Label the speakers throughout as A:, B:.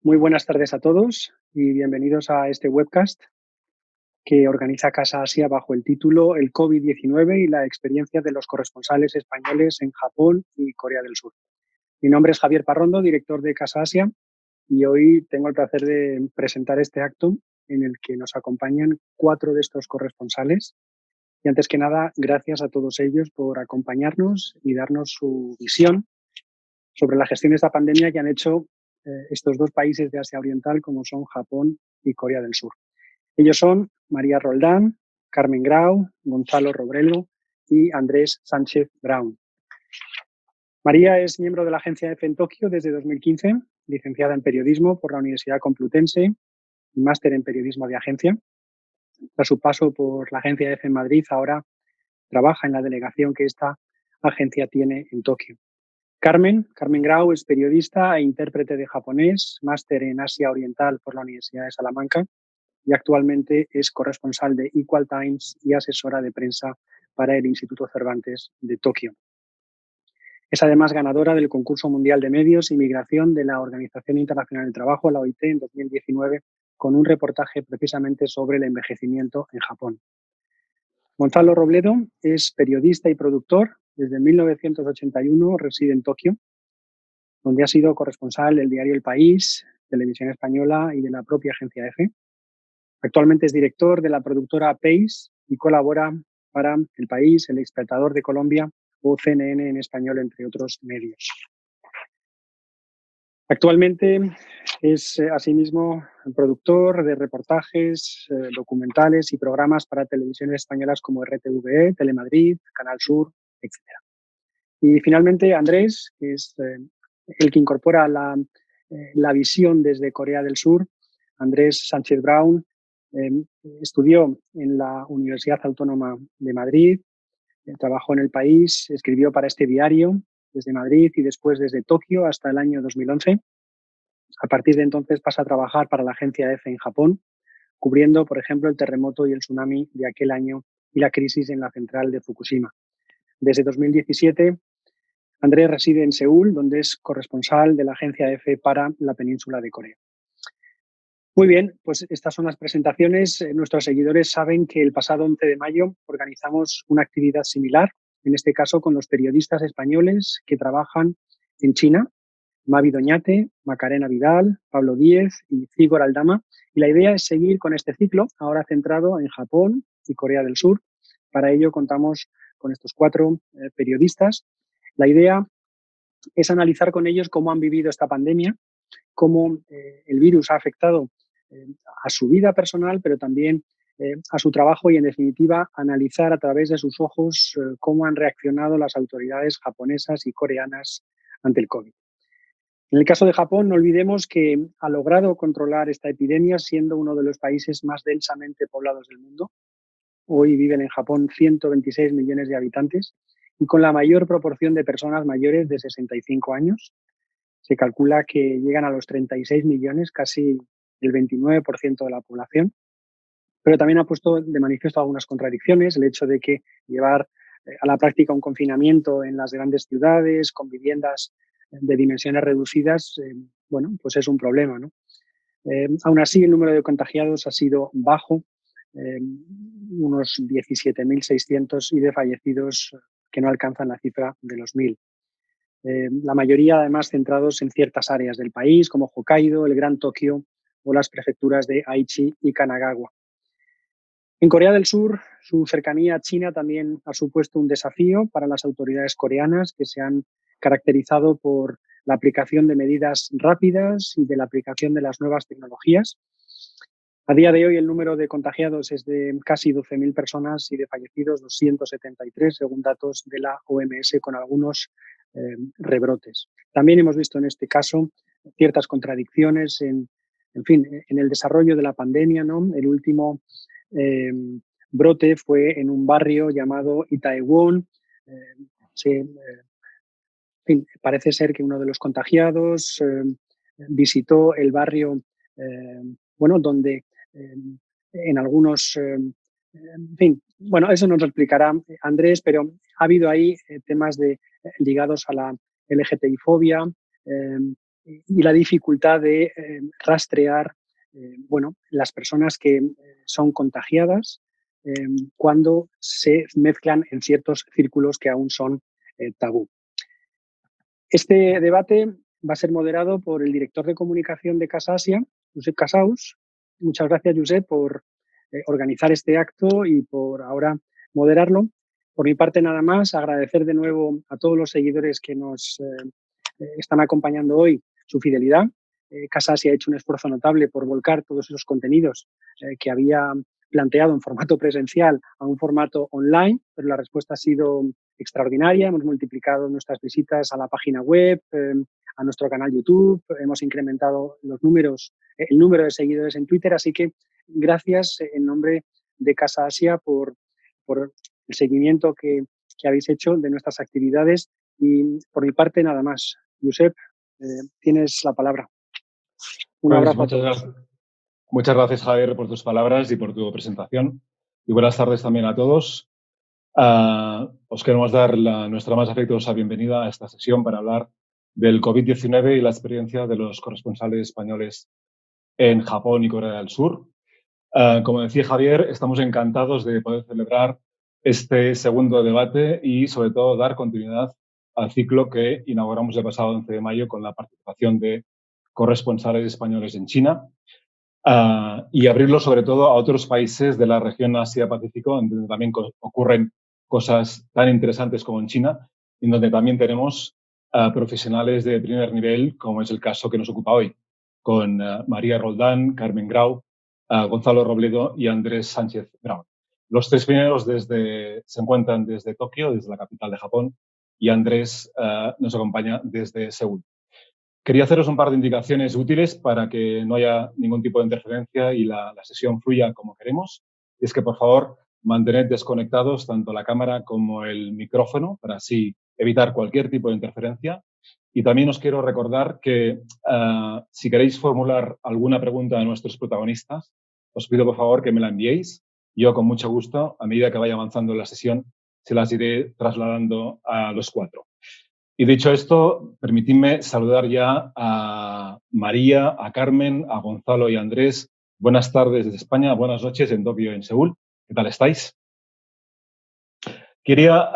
A: Muy buenas tardes a todos y bienvenidos a este webcast que organiza Casa Asia bajo el título El COVID-19 y la experiencia de los corresponsales españoles en Japón y Corea del Sur. Mi nombre es Javier Parrondo, director de Casa Asia, y hoy tengo el placer de presentar este acto en el que nos acompañan 4 de estos corresponsales. Y antes que nada, gracias a todos ellos por acompañarnos y darnos su visión sobre la gestión de esta pandemia que han hecho estos 2 países de Asia Oriental, como son Japón y Corea del Sur. Ellos son María Roldán, Carmen Grau, Gonzalo Robledo y Andrés Sánchez Brown. María es miembro de la agencia EFE en Tokio desde 2015, licenciada en periodismo por la Universidad Complutense y máster en periodismo de agencia. Tras su paso por la agencia EFE en Madrid, ahora trabaja en la delegación que esta agencia tiene en Tokio. Carmen Grau es periodista e intérprete de japonés, máster en Asia Oriental por la Universidad de Salamanca y actualmente es corresponsal de Equal Times y asesora de prensa para el Instituto Cervantes de Tokio. Es además ganadora del Concurso Mundial de Medios y Migración de la Organización Internacional del Trabajo, la OIT, en 2019, con un reportaje precisamente sobre el envejecimiento en Japón. Gonzalo Robledo es periodista y productor. Desde 1981 reside en Tokio, donde ha sido corresponsal del diario El País, Televisión Española y de la propia agencia EFE. Actualmente es director de la productora Pace y colabora para El País, El Espectador de Colombia o CNN en español, entre otros medios. Actualmente es asimismo productor de reportajes, documentales y programas para televisiones españolas como RTVE, Telemadrid, Canal Sur, etc. Y finalmente Andrés, que es el que incorpora la visión desde Corea del Sur. Andrés Sánchez Brown estudió en la Universidad Autónoma de Madrid, trabajó en El País, escribió para este diario desde Madrid y después desde Tokio hasta el año 2011. A partir de entonces pasa a trabajar para la agencia EFE en Japón, cubriendo, por ejemplo, el terremoto y el tsunami de aquel año y la crisis en la central de Fukushima. Desde 2017, Andrés reside en Seúl, donde es corresponsal de la agencia EFE para la península de Corea. Muy bien, pues estas son las presentaciones. Nuestros seguidores saben que el pasado 11 de mayo organizamos una actividad similar, en este caso con los periodistas españoles que trabajan en China, Mavi Doñate, Macarena Vidal, Pablo Díez y Igor Aldama. Y la idea es seguir con este ciclo, ahora centrado en Japón y Corea del Sur. Para ello contamos con estos 4 periodistas. La idea es analizar con ellos cómo han vivido esta pandemia, cómo el virus ha afectado a su vida personal, pero también a su trabajo y, en definitiva, analizar a través de sus ojos cómo han reaccionado las autoridades japonesas y coreanas ante el COVID. En el caso de Japón, no olvidemos que ha logrado controlar esta epidemia siendo uno de los países más densamente poblados del mundo. Hoy viven en Japón 126 millones de habitantes y con la mayor proporción de personas mayores de 65 años. Se calcula que llegan a los 36 millones, casi el 29% de la población. Pero también ha puesto de manifiesto algunas contradicciones, el hecho de que llevar a la práctica un confinamiento en las grandes ciudades, con viviendas de dimensiones reducidas, pues es un problema, ¿no? Aún así, el número de contagiados ha sido bajo, unos 17.600, y de fallecidos que no alcanzan la cifra de los 1.000. La mayoría, además, centrados en ciertas áreas del país, como Hokkaido, el Gran Tokio o las prefecturas de Aichi y Kanagawa. En Corea del Sur, su cercanía a China también ha supuesto un desafío para las autoridades coreanas, que se han caracterizado por la aplicación de medidas rápidas y de la aplicación de las nuevas tecnologías. A día de hoy, el número de contagiados es de casi 12.000 personas y de fallecidos 273, según datos de la OMS, con algunos rebrotes. También hemos visto en este caso ciertas contradicciones en el desarrollo de la pandemia, ¿no? El último brote fue en un barrio llamado Itaewon. Parece ser que uno de los contagiados visitó el barrio, donde en algunos... eso nos lo explicará Andrés, pero ha habido ahí temas ligados a la LGTBI-fobia y la dificultad de rastrear las personas que son contagiadas cuando se mezclan en ciertos círculos que aún son tabú. Este debate va a ser moderado por el director de comunicación de Casa Asia, Josep Casaus. Muchas gracias, Josep, por organizar este acto y por ahora moderarlo. Por mi parte, nada más, agradecer de nuevo a todos los seguidores que nos están acompañando hoy su fidelidad. Casa Asia ha hecho un esfuerzo notable por volcar todos esos contenidos que había planteado en formato presencial a un formato online, pero la respuesta ha sido extraordinaria. Hemos multiplicado nuestras visitas a la página web, a nuestro canal YouTube, hemos incrementado el número de seguidores en Twitter, así que gracias en nombre de Casa Asia por el seguimiento que habéis hecho de nuestras actividades y por mi parte nada más. Josep, tienes la palabra. Un
B: Pues
A: abrazo a todos.
B: Muchas gracias, Javier, por tus palabras y por tu presentación. Y buenas tardes también a todos. Os queremos dar nuestra más afectuosa bienvenida a esta sesión para hablar del COVID-19 y la experiencia de los corresponsales españoles en Japón y Corea del Sur. Como decía Javier, estamos encantados de poder celebrar este segundo debate y, sobre todo, dar continuidad al ciclo que inauguramos el pasado 11 de mayo con la participación de corresponsales españoles en China y abrirlo, sobre todo, a otros países de la región Asia-Pacífico, donde también ocurren cosas tan interesantes como en China y donde también tenemos profesionales de primer nivel, como es el caso que nos ocupa hoy, con María Roldán, Carmen Grau, Gonzalo Robledo y Andrés Sánchez Brown. Los tres primeros se encuentran desde Tokio, desde la capital de Japón, y Andrés nos acompaña desde Seúl. Quería haceros un par de indicaciones útiles para que no haya ningún tipo de interferencia y la sesión fluya como queremos. Es que, por favor, mantened desconectados tanto la cámara como el micrófono para así evitar cualquier tipo de interferencia. Y también os quiero recordar que si queréis formular alguna pregunta a nuestros protagonistas, os pido por favor que me la enviéis. Yo, con mucho gusto, a medida que vaya avanzando la sesión, se las iré trasladando a los cuatro. Y dicho esto, permitidme saludar ya a María, a Carmen, a Gonzalo y a Andrés. Buenas tardes desde España, buenas noches en Tokio y en Seúl. ¿Qué tal estáis? Quería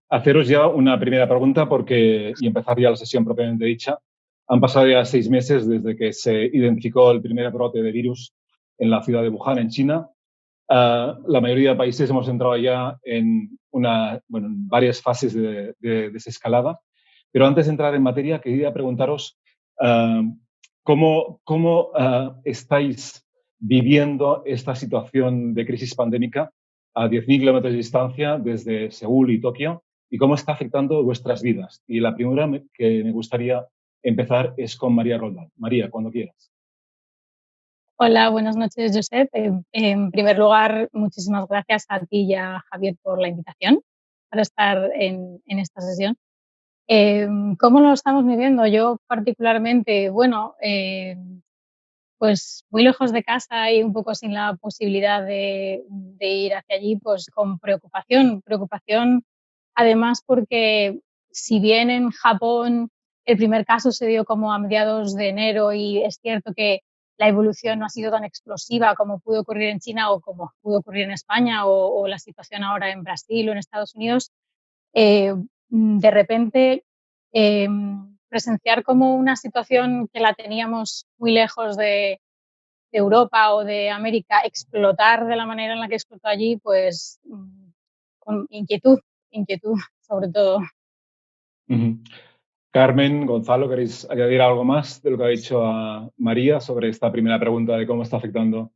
B: haceros ya una primera pregunta y empezar ya la sesión propiamente dicha. Han pasado ya 6 meses desde que se identificó el primer brote de virus en la ciudad de Wuhan, en China. La mayoría de países hemos entrado ya en varias fases de desescalada. Pero antes de entrar en materia, quería preguntaros cómo estáis viviendo esta situación de crisis pandémica a 10.000 kilómetros de distancia desde Seúl y Tokio y cómo está afectando vuestras vidas. Y la primera que me gustaría empezar es con María Roldán. María, cuando quieras.
C: Hola, buenas noches, Josep. En primer lugar, muchísimas gracias a ti y a Javier por la invitación para estar en esta sesión. ¿Cómo lo estamos viviendo? Yo particularmente, pues muy lejos de casa y un poco sin la posibilidad de ir hacia allí, pues con preocupación. Preocupación además porque si bien en Japón el primer caso se dio como a mediados de enero y es cierto que la evolución no ha sido tan explosiva como pudo ocurrir en China o como pudo ocurrir en España o la situación ahora en Brasil o en Estados Unidos, de repente presenciar como una situación que la teníamos muy lejos de Europa o de América explotar de la manera en la que explotó allí, pues con inquietud sobre todo.
B: Carmen, Gonzalo, ¿queréis añadir algo más de lo que ha dicho María sobre esta primera pregunta de cómo está afectando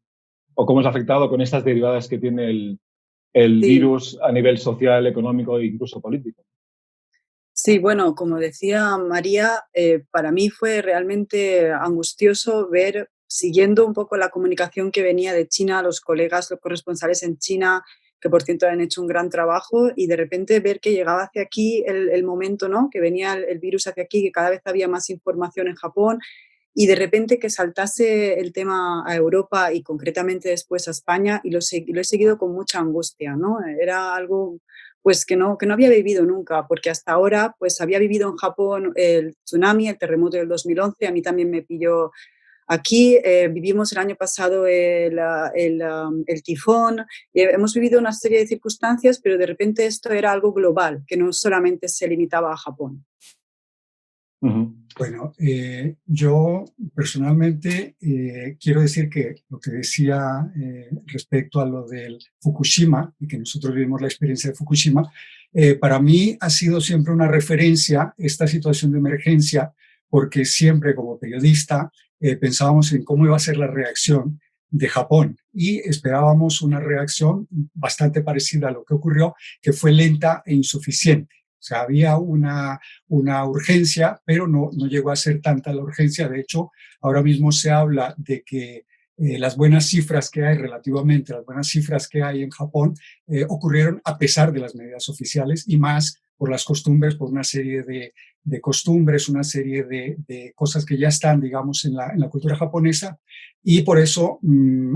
B: o cómo es afectado con estas derivadas que tiene el virus a nivel social, económico e incluso político?
D: Sí, bueno, como decía María, para mí fue realmente angustioso ver, siguiendo un poco la comunicación que venía de China, los colegas, los corresponsales en China, que por cierto han hecho un gran trabajo, y de repente ver que llegaba hacia aquí el momento, ¿no? Que venía el virus hacia aquí, que cada vez había más información en Japón, y de repente que saltase el tema a Europa y concretamente después a España, y lo he seguido con mucha angustia, ¿no? Era algo pues que no había vivido nunca, porque hasta ahora pues había vivido en Japón el tsunami, el terremoto del 2011, a mí también me pilló aquí, vivimos el año pasado el tifón, hemos vivido una serie de circunstancias, pero de repente esto era algo global, que no solamente se limitaba a Japón.
E: Bueno, yo personalmente quiero decir que lo que decía respecto a lo del Fukushima, y que nosotros vivimos la experiencia de Fukushima, para mí ha sido siempre una referencia esta situación de emergencia, porque siempre como periodista pensábamos en cómo iba a ser la reacción de Japón y esperábamos una reacción bastante parecida a lo que ocurrió, que fue lenta e insuficiente. O sea, había una urgencia, pero no llegó a ser tanta la urgencia. De hecho, ahora mismo se habla de que las buenas cifras que hay relativamente, las buenas cifras que hay en Japón, ocurrieron a pesar de las medidas oficiales y más por las costumbres, por una serie de costumbres, una serie de cosas que ya están, digamos, en la cultura japonesa. Y por eso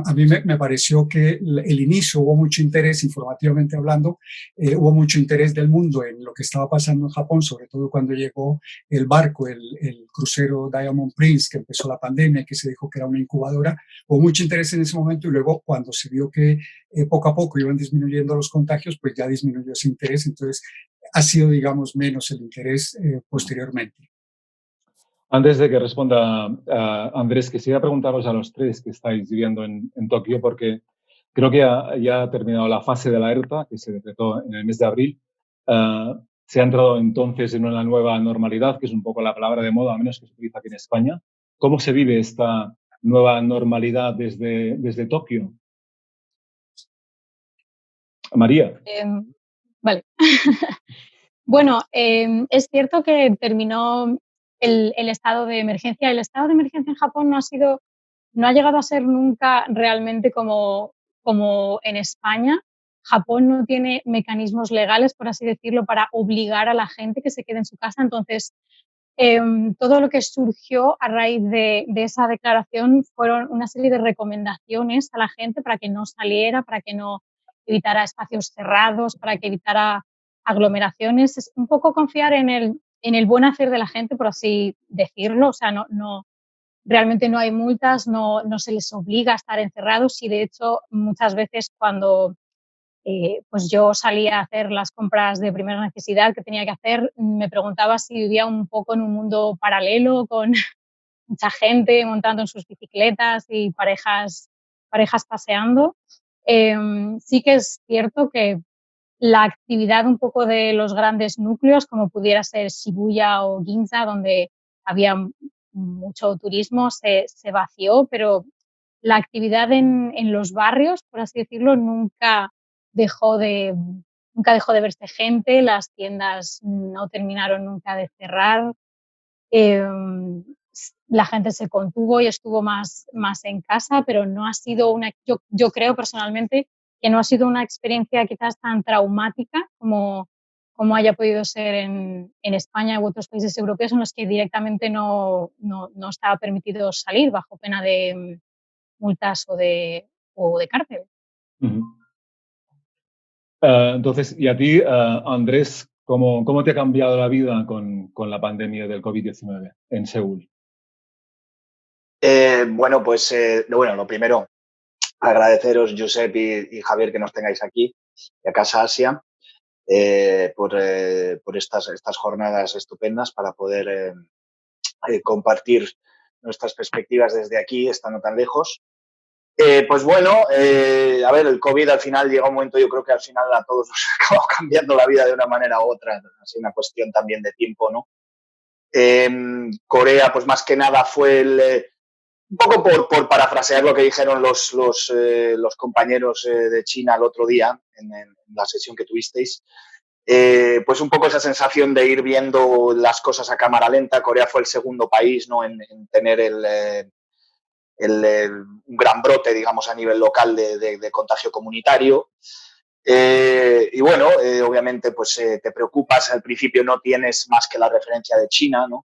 E: a mí me pareció que el inicio hubo mucho interés, informativamente hablando, hubo mucho interés del mundo en lo que estaba pasando en Japón, sobre todo cuando llegó el barco, el crucero Diamond Prince, que empezó la pandemia y que se dijo que era una incubadora. Hubo mucho interés en ese momento y luego cuando se vio que poco a poco iban disminuyendo los contagios, pues ya disminuyó ese interés. Entonces ha sido, digamos, menos el interés posteriormente.
B: Antes de que responda Andrés, quisiera preguntaros a los tres que estáis viviendo en Tokio, porque creo que ya ha terminado la fase de la alerta, que se decretó en el mes de abril. Se ha entrado entonces en una nueva normalidad, que es un poco la palabra de moda, al menos que se utiliza aquí en España. ¿Cómo se vive esta nueva normalidad desde Tokio? María.
C: Vale. Bueno, es cierto que terminó el estado de emergencia. El estado de emergencia en Japón no ha llegado a ser nunca realmente como en España. Japón no tiene mecanismos legales, por así decirlo, para obligar a la gente que se quede en su casa. Entonces, todo lo que surgió a raíz de esa declaración fueron una serie de recomendaciones a la gente para que no saliera, para que no evitara espacios cerrados, para que evitara aglomeraciones. Es un poco confiar en el buen hacer de la gente, por así decirlo. O sea, realmente no hay multas, no se les obliga a estar encerrados y de hecho muchas veces cuando pues yo salía a hacer las compras de primera necesidad que tenía que hacer, me preguntaba si vivía un poco en un mundo paralelo con mucha gente montando en sus bicicletas y parejas paseando. Sí que es cierto que la actividad un poco de los grandes núcleos, como pudiera ser Shibuya o Ginza, donde había mucho turismo, se vació, pero la actividad en los barrios, por así decirlo, nunca dejó de verse gente, las tiendas no terminaron nunca de cerrar, la gente se contuvo y estuvo más en casa, pero no ha sido yo creo personalmente que no ha sido una experiencia quizás tan traumática como haya podido ser en España u otros países europeos en los que directamente no estaba permitido salir bajo pena de multas o de cárcel.
B: Entonces, y a ti, Andrés, ¿cómo te ha cambiado la vida con la pandemia del COVID-19 en Seúl?
F: Bueno, pues lo primero, agradeceros, Josep y Javier, que nos tengáis aquí, y a Casa Asia, por estas jornadas estupendas para poder compartir nuestras perspectivas desde aquí, estando tan lejos. Pues bueno, a ver, el COVID al final llega un momento, yo creo que al final a todos nos acaba cambiando la vida de una manera u otra, es una cuestión también de tiempo, ¿no? Corea, pues más que nada fue un poco por parafrasear lo que dijeron los compañeros de China el otro día en la sesión que tuvisteis, pues un poco esa sensación de ir viendo las cosas a cámara lenta. Corea fue el segundo país, ¿no?, en tener un gran brote, digamos, a nivel local de contagio comunitario. Y bueno, obviamente pues te preocupas, al principio no tienes más que la referencia de China, ¿no?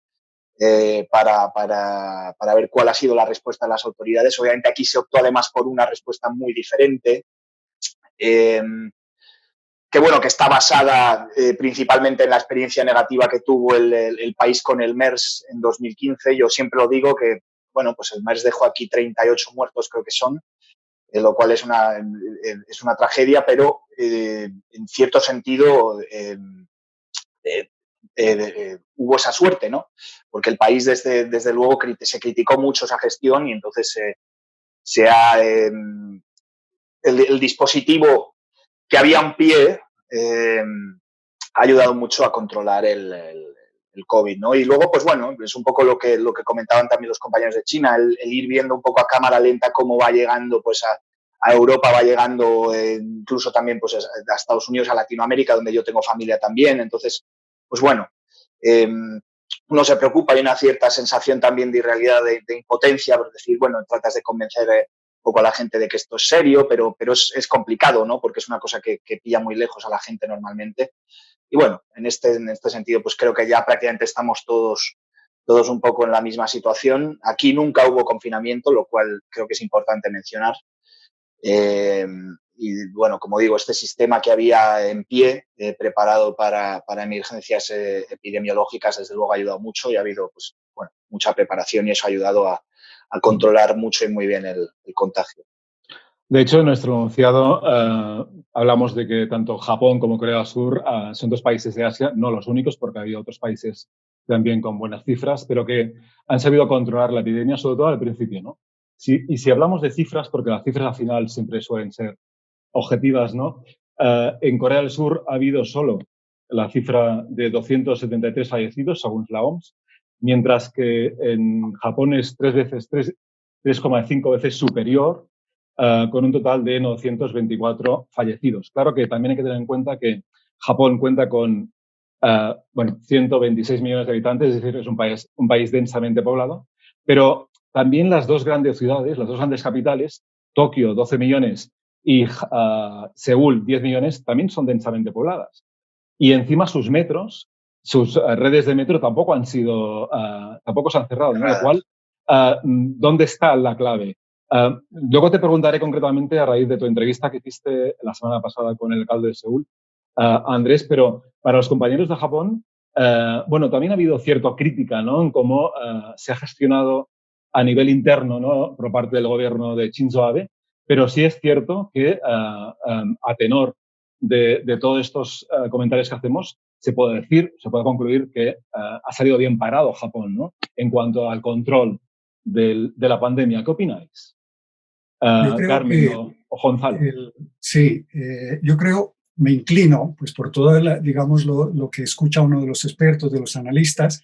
F: para ver cuál ha sido la respuesta de las autoridades. Obviamente aquí se optó además por una respuesta muy diferente, que bueno, que está basada principalmente en la experiencia negativa que tuvo el país con el MERS en 2015. Yo siempre lo digo que, bueno, pues el MERS dejó aquí 38 muertos, creo que son, lo cual es una tragedia, pero en cierto sentido hubo esa suerte, ¿no? Porque el país desde luego se criticó mucho esa gestión y entonces el dispositivo que había en pie ha ayudado mucho a controlar el COVID, ¿no? Y luego, pues bueno, es un poco lo que comentaban también los compañeros de China, el ir viendo un poco a cámara lenta cómo va llegando pues a Europa, va llegando incluso también pues a Estados Unidos, a Latinoamérica, donde yo tengo familia también. Entonces, pues bueno, uno se preocupa, hay una cierta sensación también de irrealidad, de impotencia, por decir, bueno, tratas de convencer un poco a la gente de que esto es serio, pero es complicado, ¿no? Porque es una cosa que pilla muy lejos a la gente normalmente. Y bueno, en este sentido, pues creo que ya prácticamente estamos todos un poco en la misma situación. Aquí nunca hubo confinamiento, lo cual creo que es importante mencionar. Y bueno, como digo, este sistema que había en pie, preparado para emergencias epidemiológicas, desde luego ha ayudado mucho y ha habido pues, bueno, mucha preparación y eso ha ayudado a controlar mucho y muy bien el contagio.
B: De hecho, en nuestro enunciado hablamos de que tanto Japón como Corea del Sur son dos países de Asia, no los únicos, porque había otros países también con buenas cifras, pero que han sabido controlar la epidemia, sobre todo al principio, ¿no? Y si hablamos de cifras, porque las cifras al final siempre suelen ser objetivas, ¿no? En Corea del Sur ha habido solo la cifra de 273 fallecidos, según la OMS, mientras que en Japón es 3,5 veces superior, con un total de 924 fallecidos. Claro que también hay que tener en cuenta que Japón cuenta con 126 millones de habitantes, es decir, es un país densamente poblado, pero también las dos grandes ciudades, las dos grandes capitales, Tokio, 12 millones, y Seúl, 10 millones, también son densamente pobladas. Y encima sus metros, sus redes de metro tampoco tampoco se han cerrado, ¿no? Lo cual, ¿dónde está la clave? Luego te preguntaré concretamente a raíz de tu entrevista que hiciste la semana pasada con el alcalde de Seúl, Andrés, pero para los compañeros de Japón, bueno, también ha habido cierta crítica, ¿no? En cómo se ha gestionado a nivel interno, ¿no? Por parte del gobierno de Shinzo Abe, pero sí es cierto que a tenor de todos estos comentarios que hacemos, se puede concluir que ha salido bien parado Japón, ¿no? En cuanto al control de la pandemia. ¿Qué opináis? Carmen o Gonzalo.
E: Sí, yo creo, me inclino pues por todo, digamos, lo que escucha uno de los expertos, de los analistas,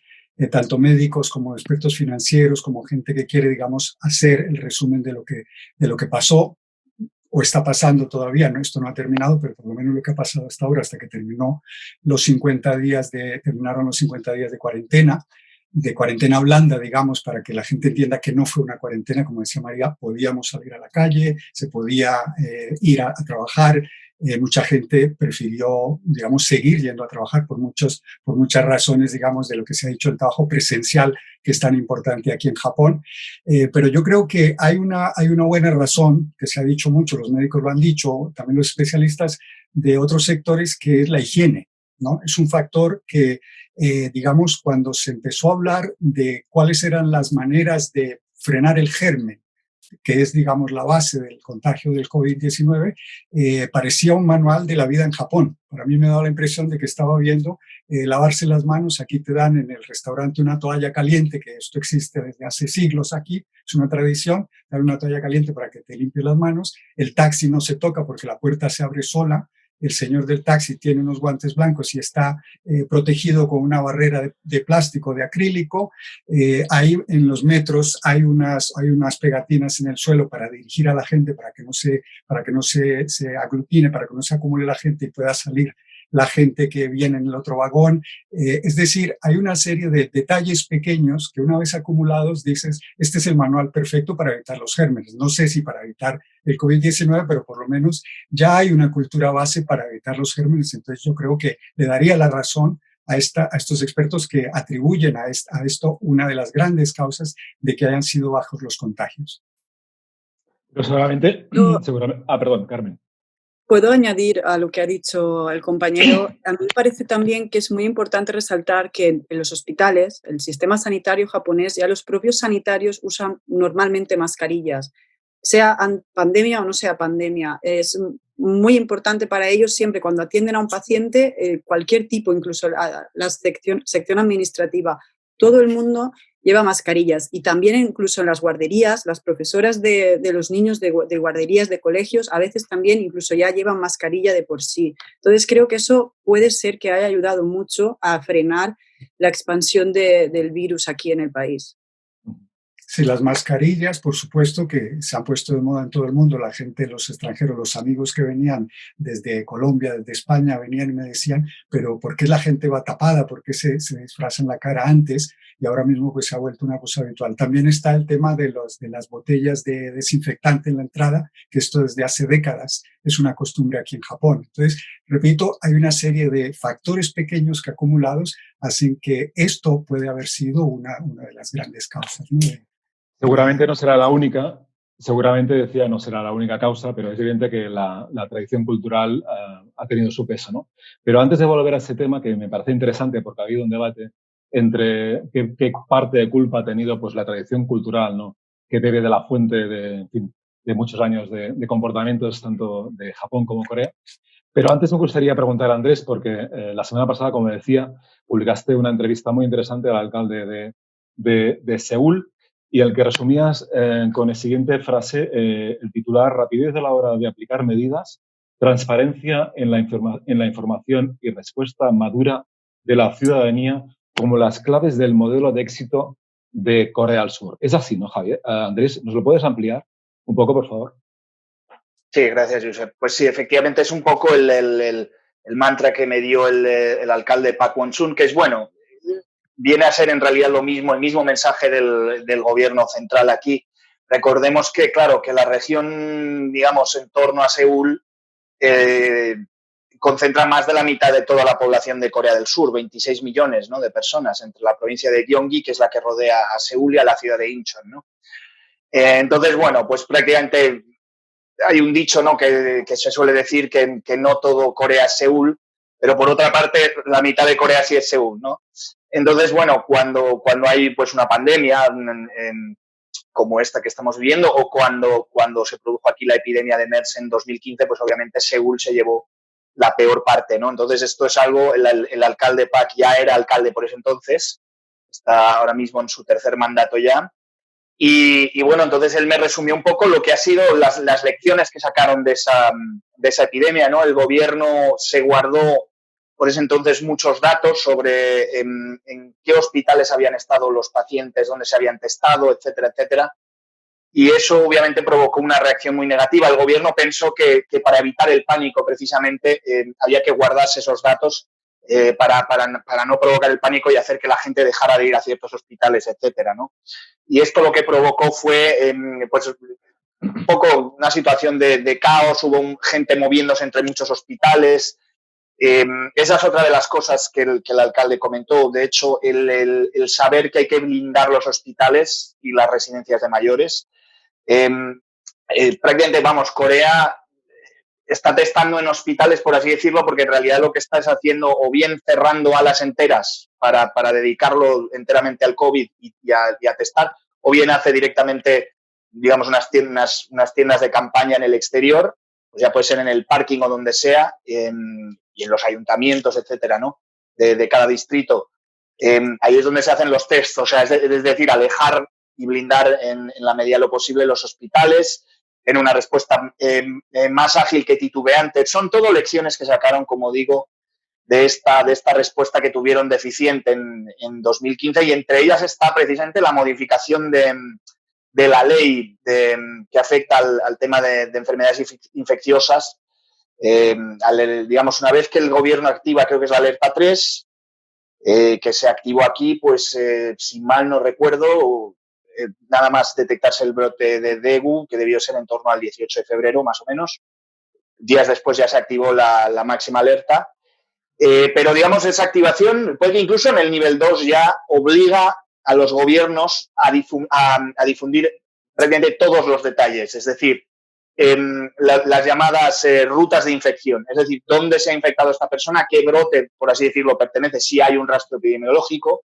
E: tanto médicos como expertos financieros, como gente que quiere, digamos, hacer el resumen de lo que pasó o está pasando todavía, ¿no? Esto no ha terminado, pero por lo menos lo que ha pasado hasta ahora, hasta que terminaron los 50 días de cuarentena blanda, digamos, para que la gente entienda que no fue una cuarentena, como decía María, podíamos salir a la calle, se podía ir a trabajar. Mucha gente prefirió, digamos, seguir yendo a trabajar por muchas razones, digamos, de lo que se ha dicho, el trabajo presencial, que es tan importante aquí en Japón. Pero yo creo que hay una buena razón, que se ha dicho mucho, los médicos lo han dicho, también los especialistas de otros sectores, que es la higiene, ¿no? Es un factor que, digamos, cuando se empezó a hablar de cuáles eran las maneras de frenar el germen, que es, digamos, la base del contagio del COVID-19, parecía un manual de la vida en Japón. Para mí me da la impresión de que estaba viendo lavarse las manos. Aquí te dan en el restaurante una toalla caliente, que esto existe desde hace siglos aquí, es una tradición, dar una toalla caliente para que te limpies las manos. El taxi no se toca porque la puerta se abre sola. El señor del taxi tiene unos guantes blancos y está protegido con una barrera de plástico, de acrílico. Ahí en los metros hay unas pegatinas en el suelo para dirigir a la gente, para que no se aglutine, para que no se acumule la gente y pueda salir la gente que viene en el otro vagón. Es decir, hay una serie de detalles pequeños que una vez acumulados dices, este es el manual perfecto para evitar los gérmenes. No sé si para evitar el COVID-19, pero por lo menos ya hay una cultura base para evitar los gérmenes. Entonces yo creo que le daría la razón a estos expertos que atribuyen a esto una de las grandes causas de que hayan sido bajos los contagios.
B: Pero seguramente, perdón, Carmen.
D: Puedo añadir a lo que ha dicho el compañero. A mí me parece también que es muy importante resaltar que en los hospitales, el sistema sanitario japonés, ya los propios sanitarios usan normalmente mascarillas, sea pandemia o no sea pandemia. Es muy importante para ellos siempre cuando atienden a un paciente, cualquier tipo, incluso la sección administrativa, todo el mundo lleva mascarillas, y también incluso en las guarderías, las profesoras de los niños de guarderías, de colegios, a veces también incluso ya llevan mascarilla de por sí. Entonces creo que eso puede ser que haya ayudado mucho a frenar la expansión del virus aquí en el país.
E: Sí, las mascarillas, por supuesto, que se han puesto de moda en todo el mundo. La gente, los extranjeros, los amigos que venían desde Colombia, desde España, venían y me decían, pero ¿por qué la gente va tapada? ¿Por qué se disfrazan la cara antes? Y ahora mismo pues se ha vuelto una cosa habitual. También está el tema de las botellas de desinfectante en la entrada, que esto desde hace décadas es una costumbre aquí en Japón. Entonces, repito, hay una serie de factores pequeños que acumulados hacen que esto puede haber sido una de las grandes causas, ¿no?
B: Seguramente no será la única, no será la única causa, pero es evidente que la tradición cultural ha tenido su peso, ¿no? Pero antes de volver a ese tema, que me parece interesante porque ha habido un debate entre qué parte de culpa ha tenido pues, la tradición cultural, ¿no? Que bebe de la fuente de muchos años de comportamientos tanto de Japón como Corea. Pero antes me gustaría preguntar a Andrés, porque la semana pasada, como decía, publicaste una entrevista muy interesante al alcalde de Seúl, y el que resumías con la siguiente frase, el titular: rapidez a la hora de aplicar medidas, transparencia en la información y respuesta madura de la ciudadanía como las claves del modelo de éxito de Corea del Sur. Es así, ¿no, Javier? Andrés, ¿nos lo puedes ampliar un poco, por favor?
F: Sí, gracias, Josep. Pues sí, efectivamente es un poco el mantra que me dio el alcalde Park Won-sun, que es bueno. Viene a ser en realidad lo mismo, el mismo mensaje del gobierno central aquí. Recordemos que, claro, que la región, digamos, en torno a Seúl, concentra más de la mitad de toda la población de Corea del Sur, 26 millones, ¿no?, de personas, entre la provincia de Gyeonggi, que es la que rodea a Seúl, y a la ciudad de Incheon, ¿no? Entonces, bueno, pues prácticamente hay un dicho, ¿no?, que se suele decir que no todo Corea es Seúl, pero por otra parte la mitad de Corea sí es Seúl, ¿no? Entonces, bueno, cuando hay pues una pandemia como esta que estamos viviendo, o cuando se produjo aquí la epidemia de MERS en 2015, pues obviamente Seúl se llevó la peor parte, ¿no? Entonces esto es algo, el alcalde Park ya era alcalde por ese entonces, está ahora mismo en su tercer mandato ya. Y bueno, entonces él me resumió un poco lo que ha sido las lecciones que sacaron de esa epidemia, ¿no? El gobierno se guardó por ese entonces muchos datos sobre en qué hospitales habían estado los pacientes, dónde se habían testado, etcétera, etcétera. Y eso obviamente provocó una reacción muy negativa. El gobierno pensó que para evitar el pánico precisamente había que guardarse esos datos para no provocar el pánico y hacer que la gente dejara de ir a ciertos hospitales, etcétera, ¿no? Y esto lo que provocó fue pues un poco una situación de caos, hubo gente moviéndose entre muchos hospitales. Esa es otra de las cosas que el alcalde comentó. De hecho, el saber que hay que blindar los hospitales y las residencias de mayores. Prácticamente, vamos, Corea está testando en hospitales, por así decirlo, porque en realidad lo que está es haciendo o bien cerrando alas enteras para dedicarlo enteramente al COVID y a testar, o bien hace directamente, digamos, unas tiendas de campaña en el exterior, pues ya puede ser en el parking o donde sea, y en los ayuntamientos, etcétera, ¿no?, de cada distrito. Ahí es donde se hacen los tests, o sea, es decir, alejar y blindar en la medida de lo posible los hospitales, en una respuesta más ágil que titubeante. Son todo lecciones que sacaron, como digo, de esta respuesta que tuvieron deficiente en 2015, y entre ellas está precisamente la modificación de la ley que afecta al tema de enfermedades infecciosas. Digamos, una vez que el gobierno activa, creo que es la alerta 3, que se activó aquí, pues si mal no recuerdo, nada más detectarse el brote de Daegu, que debió ser en torno al 18 de febrero, más o menos. Días después ya se activó la máxima alerta. Pero, digamos, esa activación puede que incluso en el nivel 2 ya obliga a los gobiernos a difundir prácticamente todos los detalles, es decir, las llamadas rutas de infección, es decir, dónde se ha infectado esta persona, qué brote, por así decirlo, pertenece, si hay un rastro epidemiológico,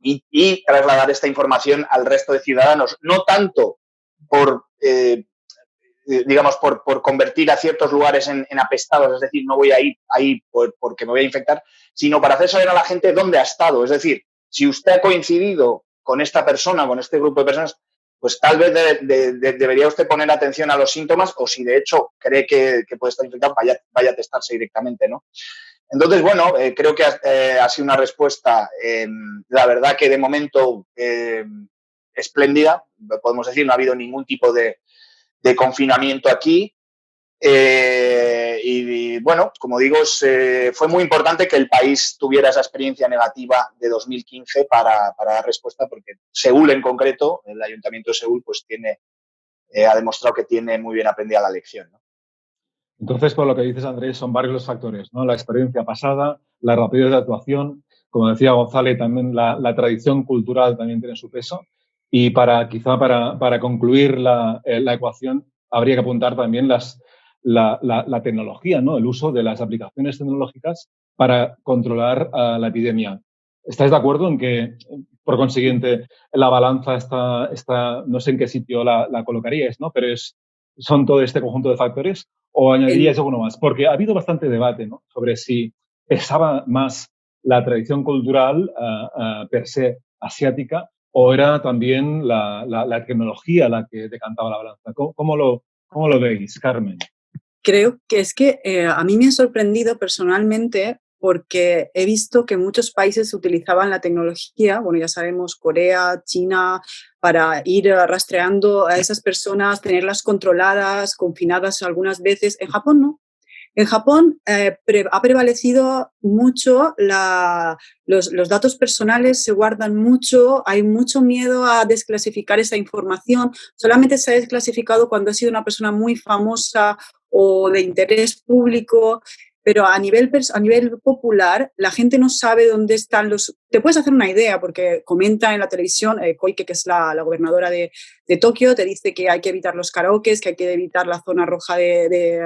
F: y trasladar esta información al resto de ciudadanos, no tanto por, digamos, por convertir a ciertos lugares en apestados, es decir, no voy a ir ahí porque me voy a infectar, sino para hacer saber a la gente dónde ha estado, es decir, si usted ha coincidido con esta persona, con este grupo de personas, pues tal vez debería usted poner atención a los síntomas o si de hecho cree que puede estar infectado, vaya a testarse directamente, ¿no? Entonces, bueno, creo que ha sido una respuesta, la verdad que de momento espléndida, podemos decir, no ha habido ningún tipo de confinamiento aquí. Y bueno, como digo, fue muy importante que el país tuviera esa experiencia negativa de 2015 para dar respuesta, porque Seúl en concreto, el Ayuntamiento de Seúl, pues ha demostrado que tiene muy bien aprendida la lección, ¿no?
B: Entonces, por lo que dices, Andrés, son varios los factores, ¿no? La experiencia pasada, la rapidez de actuación, como decía González, también la tradición cultural también tiene su peso. Y quizá para concluir la ecuación, habría que apuntar también la tecnología, ¿no? El uso de las aplicaciones tecnológicas para controlar la epidemia. ¿Estáis de acuerdo en que, por consiguiente, la balanza está no sé en qué sitio la colocaríais, ¿no? Pero son todo este conjunto de factores, o añadiríais alguno más? Porque ha habido bastante debate, ¿no?, sobre si pesaba más la tradición cultural per se asiática o era también la tecnología la que decantaba la balanza. ¿Cómo lo veis, Carmen?
D: Creo que es que a mí me ha sorprendido personalmente porque he visto que muchos países utilizaban la tecnología, bueno, ya sabemos, Corea, China, para ir rastreando a esas personas, tenerlas controladas, confinadas algunas veces. En Japón no. En Japón ha prevalecido mucho los datos personales, se guardan mucho, hay mucho miedo a desclasificar esa información. Solamente se ha desclasificado cuando ha sido una persona muy famosa o de interés público, pero a nivel popular la gente no sabe dónde están los... Te puedes hacer una idea porque comenta en la televisión, Koike, que es la gobernadora de Tokio, te dice que hay que evitar los karaokes, que hay que evitar la zona roja de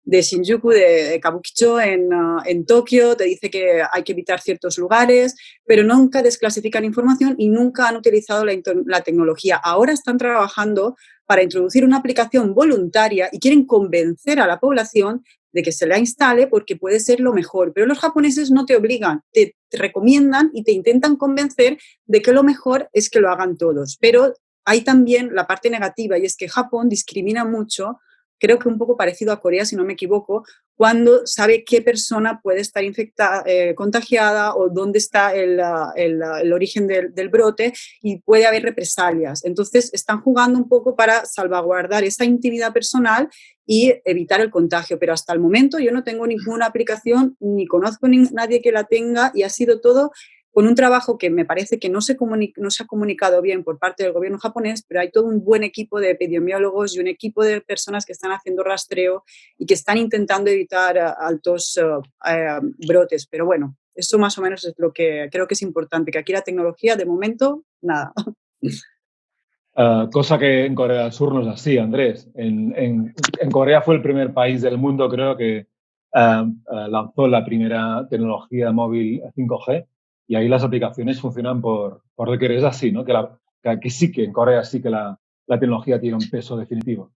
D: Shinjuku, de Kabukicho en Tokio, te dice que hay que evitar ciertos lugares, pero nunca desclasifican información y nunca han utilizado la tecnología. Ahora están trabajando para introducir una aplicación voluntaria y quieren convencer a la población de que se la instale porque puede ser lo mejor. Pero los japoneses no te obligan, te recomiendan y te intentan convencer de que lo mejor es que lo hagan todos. Pero hay también la parte negativa y es que Japón discrimina mucho, creo que un poco parecido a Corea, si no me equivoco, cuando sabe qué persona puede estar infectada, contagiada o dónde está el origen del brote y puede haber represalias. Entonces, están jugando un poco para salvaguardar esa intimidad personal y evitar el contagio. Pero hasta el momento yo no tengo ninguna aplicación, ni conozco nadie que la tenga y ha sido todo con un trabajo que me parece que no se ha comunicado bien por parte del gobierno japonés, pero hay todo un buen equipo de epidemiólogos y un equipo de personas que están haciendo rastreo y que están intentando evitar altos brotes. Pero bueno, eso más o menos es lo que creo que es importante, que aquí la tecnología, de momento, nada.
B: Cosa que en Corea del Sur no es así, Andrés. En Corea fue el primer país del mundo, creo, que lanzó la primera tecnología móvil 5G. Y ahí las aplicaciones funcionan por requerir. Es así, ¿no? Que aquí sí que en Corea sí que la tecnología tiene un peso definitivo.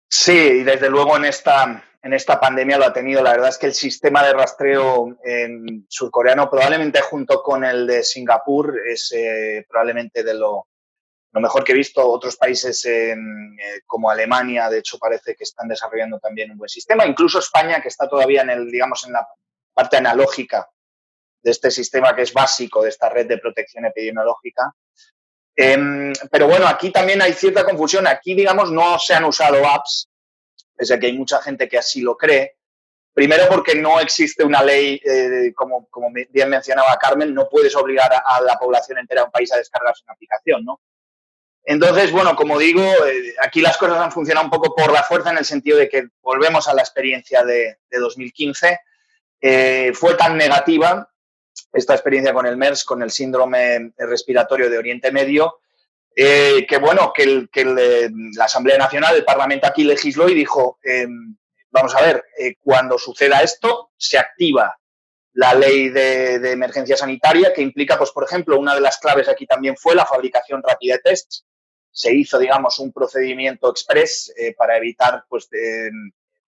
F: Sí, y desde luego en esta pandemia lo ha tenido. La verdad es que el sistema de rastreo surcoreano, probablemente junto con el de Singapur, es probablemente de lo mejor que he visto. Otros países como Alemania, de hecho, parece que están desarrollando también un buen sistema. Incluso España, que está todavía en la parte analógica de este sistema que es básico, de esta red de protección epidemiológica. Pero bueno, aquí también hay cierta confusión. Aquí, digamos, no se han usado apps, pese a que hay mucha gente que así lo cree. Primero porque no existe una ley, como bien mencionaba Carmen, no puedes obligar a la población entera de un país a descargarse una aplicación, ¿no? Entonces, bueno, como digo, aquí las cosas han funcionado un poco por la fuerza en el sentido de que volvemos a la experiencia de 2015. fue tan negativa esta experiencia con el MERS, con el síndrome respiratorio de Oriente Medio, que bueno, la Asamblea Nacional, el Parlamento aquí legisló y dijo, vamos a ver, cuando suceda esto, se activa la ley de emergencia sanitaria, que implica, pues, por ejemplo, una de las claves aquí también fue la fabricación rápida de tests. Se hizo, digamos, un procedimiento express para evitar, pues,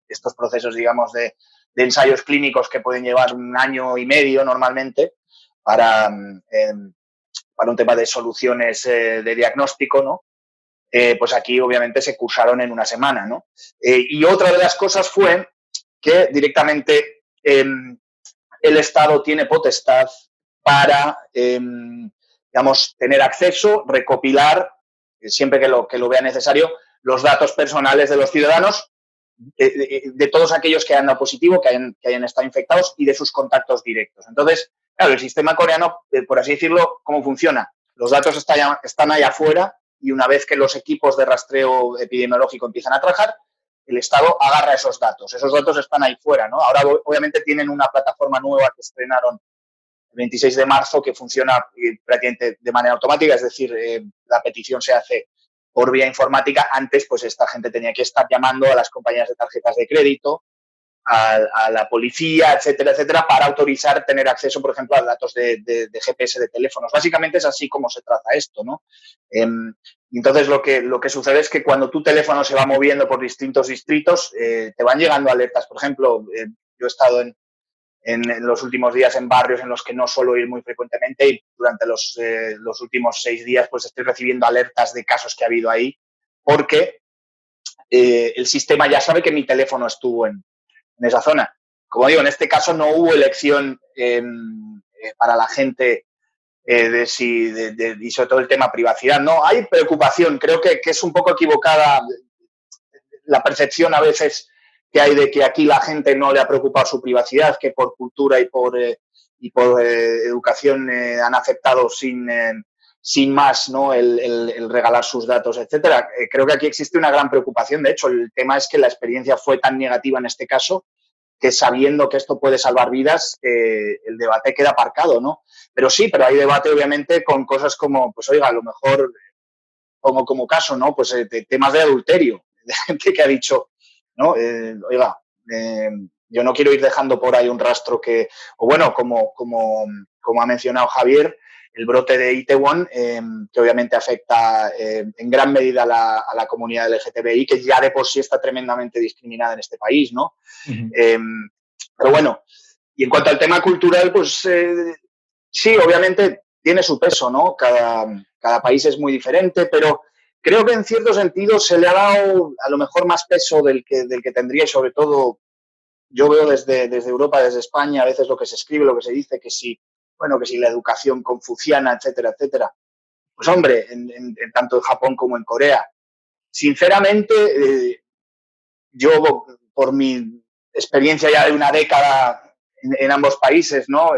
F: estos procesos, digamos, de ensayos clínicos que pueden llevar 1 año y medio normalmente para un tema de soluciones de diagnóstico, ¿no? Pues aquí obviamente se cursaron en 1 semana, ¿no? Y otra de las cosas fue que directamente el Estado tiene potestad para, digamos, tener acceso, recopilar, siempre que lo vea necesario, los datos personales de los ciudadanos, de todos aquellos que hayan dado positivo, que hayan estado infectados y de sus contactos directos. Entonces, claro, el sistema coreano, por así decirlo, ¿cómo funciona? Los datos están ahí afuera y una vez que los equipos de rastreo epidemiológico empiezan a trabajar, el Estado agarra esos datos. Esos datos están ahí fuera, ¿no? Ahora, obviamente, tienen una plataforma nueva que estrenaron el 26 de marzo que funciona prácticamente de manera automática, es decir, la petición se hace por vía informática. Antes, pues esta gente tenía que estar llamando a las compañías de tarjetas de crédito, a la policía, etcétera, etcétera, para autorizar tener acceso, por ejemplo, a datos de GPS de teléfonos. Básicamente es así como se trata esto, ¿no? Entonces, lo que sucede es que cuando tu teléfono se va moviendo por distintos distritos, te van llegando alertas. Por ejemplo, yo he estado en los últimos días en barrios en los que no suelo ir muy frecuentemente y durante los últimos 6 días pues estoy recibiendo alertas de casos que ha habido ahí porque el sistema ya sabe que mi teléfono estuvo en esa zona. Como digo, en este caso no hubo elección para la gente y sobre todo el tema privacidad. No, hay preocupación. Creo que es un poco equivocada la percepción a veces que hay de que aquí la gente no le ha preocupado su privacidad, que por cultura y por educación han aceptado sin más, ¿no? el regalar sus datos, etcétera. Creo que aquí existe una gran preocupación. De hecho, el tema es que la experiencia fue tan negativa en este caso que sabiendo que esto puede salvar vidas, el debate queda aparcado, ¿no? Pero sí, pero hay debate obviamente con cosas como, pues oiga, a lo mejor como caso, ¿no? Pues temas de adulterio, de gente que ha dicho, ¿no? Oiga, yo no quiero ir dejando por ahí un rastro o bueno, como ha mencionado Javier, el brote de Itaewon, que obviamente afecta en gran medida a la comunidad LGTBI, que ya de por sí está tremendamente discriminada en este país, ¿no? Uh-huh. Pero bueno, y en cuanto al tema cultural, pues sí, obviamente tiene su peso, ¿no? Cada país es muy diferente, pero creo que en cierto sentido se le ha dado a lo mejor más peso del que tendría y sobre todo yo veo desde Europa, desde España, a veces lo que se escribe, lo que se dice, que si la educación confuciana, etcétera, etcétera. Pues hombre, tanto en Japón como en Corea. Sinceramente, yo por mi experiencia ya de 1 década en ambos países, ¿no?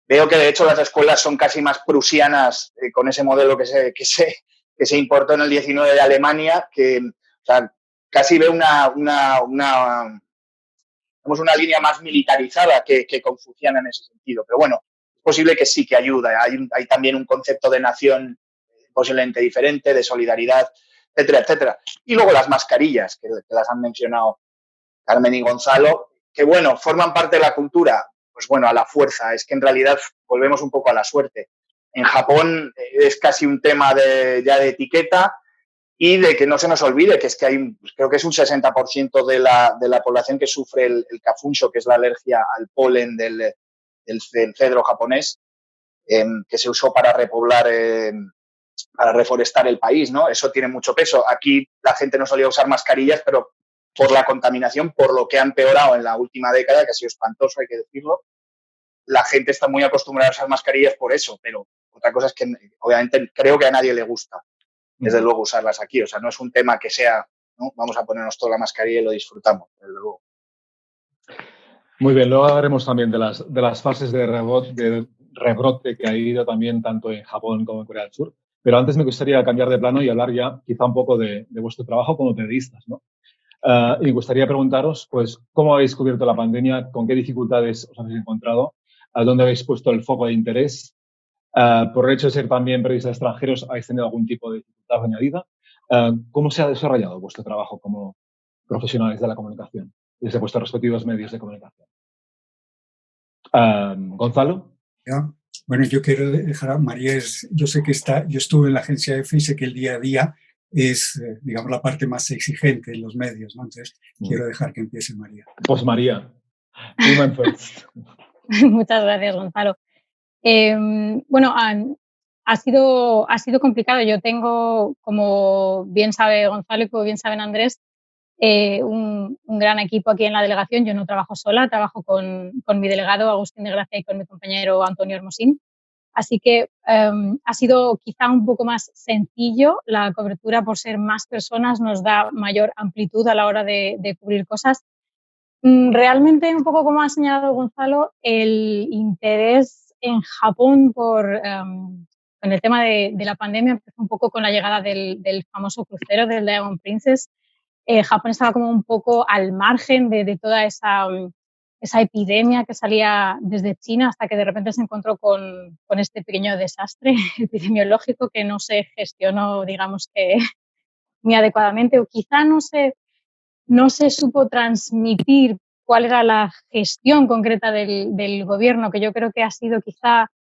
F: Veo que de hecho las escuelas son casi más prusianas con ese modelo que se importó en el 19 de Alemania, que o sea, casi veo una línea más militarizada que confuciana en ese sentido. Pero bueno, es posible que sí que ayuda. Hay también un concepto de nación posiblemente diferente, de solidaridad, etcétera, etcétera. Y luego las mascarillas, que las han mencionado Carmen y Gonzalo, que bueno, forman parte de la cultura. Pues bueno, a la fuerza. Es que en realidad volvemos un poco a la suerte. En Japón es casi un tema ya de etiqueta y de que no se nos olvide que es que creo que es un 60% de la población que sufre el kafunsho, que es la alergia al polen del cedro japonés, que se usó para repoblar, para reforestar el país, ¿no? Eso tiene mucho peso. Aquí la gente no solía usar mascarillas, pero por la contaminación, por lo que ha empeorado en la última década, que ha sido espantoso, hay que decirlo, la gente está muy acostumbrada a usar mascarillas por eso, pero otra cosa es que obviamente creo que a nadie le gusta, desde luego, usarlas aquí. O sea, no es un tema que sea, ¿no? Vamos a ponernos toda la mascarilla y lo disfrutamos, desde luego.
B: Muy bien, luego hablaremos también de las fases de rebrote que ha habido también tanto en Japón como en Corea del Sur. Pero antes me gustaría cambiar de plano y hablar ya quizá un poco de vuestro trabajo como periodistas, ¿no? Y me gustaría preguntaros, pues, ¿cómo habéis cubierto la pandemia? ¿Con qué dificultades os habéis encontrado? ¿A dónde habéis puesto el foco de interés? Por el hecho de ser también periodistas extranjeros, ¿habéis tenido algún tipo de dificultad añadida? ¿Cómo se ha desarrollado vuestro trabajo como profesionales de la comunicación desde vuestros respectivos medios de comunicación? Gonzalo.
E: ¿Ya? Bueno, yo quiero dejar a María, yo sé que yo estuve en la agencia EFE y sé que el día a día es, digamos, la parte más exigente en los medios, ¿no? Entonces, quiero dejar que empiece María.
B: Pues María, woman first.
C: Muchas gracias, Gonzalo. Bueno, ha sido complicado. Yo tengo, como bien sabe Gonzalo y como bien saben Andrés, un gran equipo aquí en la delegación. Yo no trabajo sola, trabajo con mi delegado Agustín de Gracia y con mi compañero Antonio Hermosín. Así que ha sido quizá un poco más sencillo la cobertura por ser más personas, nos da mayor amplitud a la hora de cubrir cosas. Realmente, un poco como ha señalado Gonzalo, el interés en Japón con el tema de la pandemia empezó un poco con la llegada del famoso crucero del Diamond Princess. Japón estaba como un poco al margen de toda esa epidemia que salía desde China hasta que de repente se encontró con este pequeño desastre epidemiológico que no se gestionó, digamos que muy adecuadamente, o quizá no se supo transmitir cuál era la gestión concreta del gobierno, que yo creo que ha sido quizá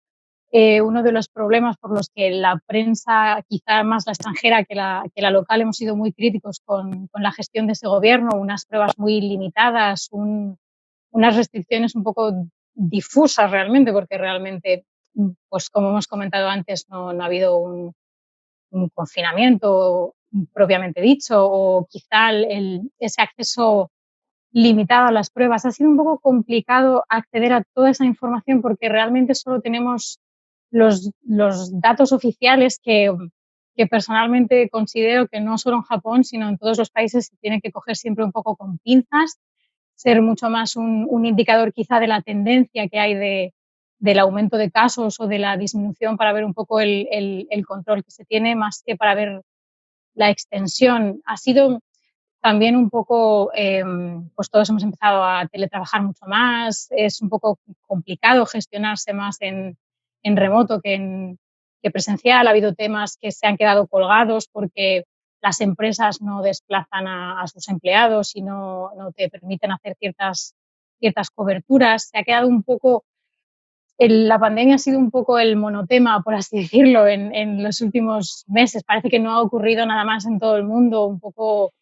C: uno de los problemas por los que la prensa, quizá más la extranjera que la local, hemos sido muy críticos con la gestión de ese gobierno, unas pruebas muy limitadas, unas restricciones un poco difusas realmente, porque realmente, pues como hemos comentado antes, no ha habido un confinamiento propiamente dicho, o quizá ese acceso limitado a las pruebas. Ha sido un poco complicado acceder a toda esa información porque realmente solo tenemos los datos oficiales que personalmente considero que no solo en Japón, sino en todos los países se tienen que coger siempre un poco con pinzas, ser mucho más un indicador quizá de la tendencia que hay del aumento de casos o de la disminución para ver un poco el control que se tiene, más que para ver la extensión. Ha sido también un poco, pues todos hemos empezado a teletrabajar mucho más, es un poco complicado gestionarse más en remoto que presencial. Ha habido temas que se han quedado colgados porque las empresas no desplazan a sus empleados y no te permiten hacer ciertas coberturas. Se ha quedado un poco, la pandemia ha sido un poco el monotema, por así decirlo, en los últimos meses. Parece que no ha ocurrido nada más en todo el mundo, un poco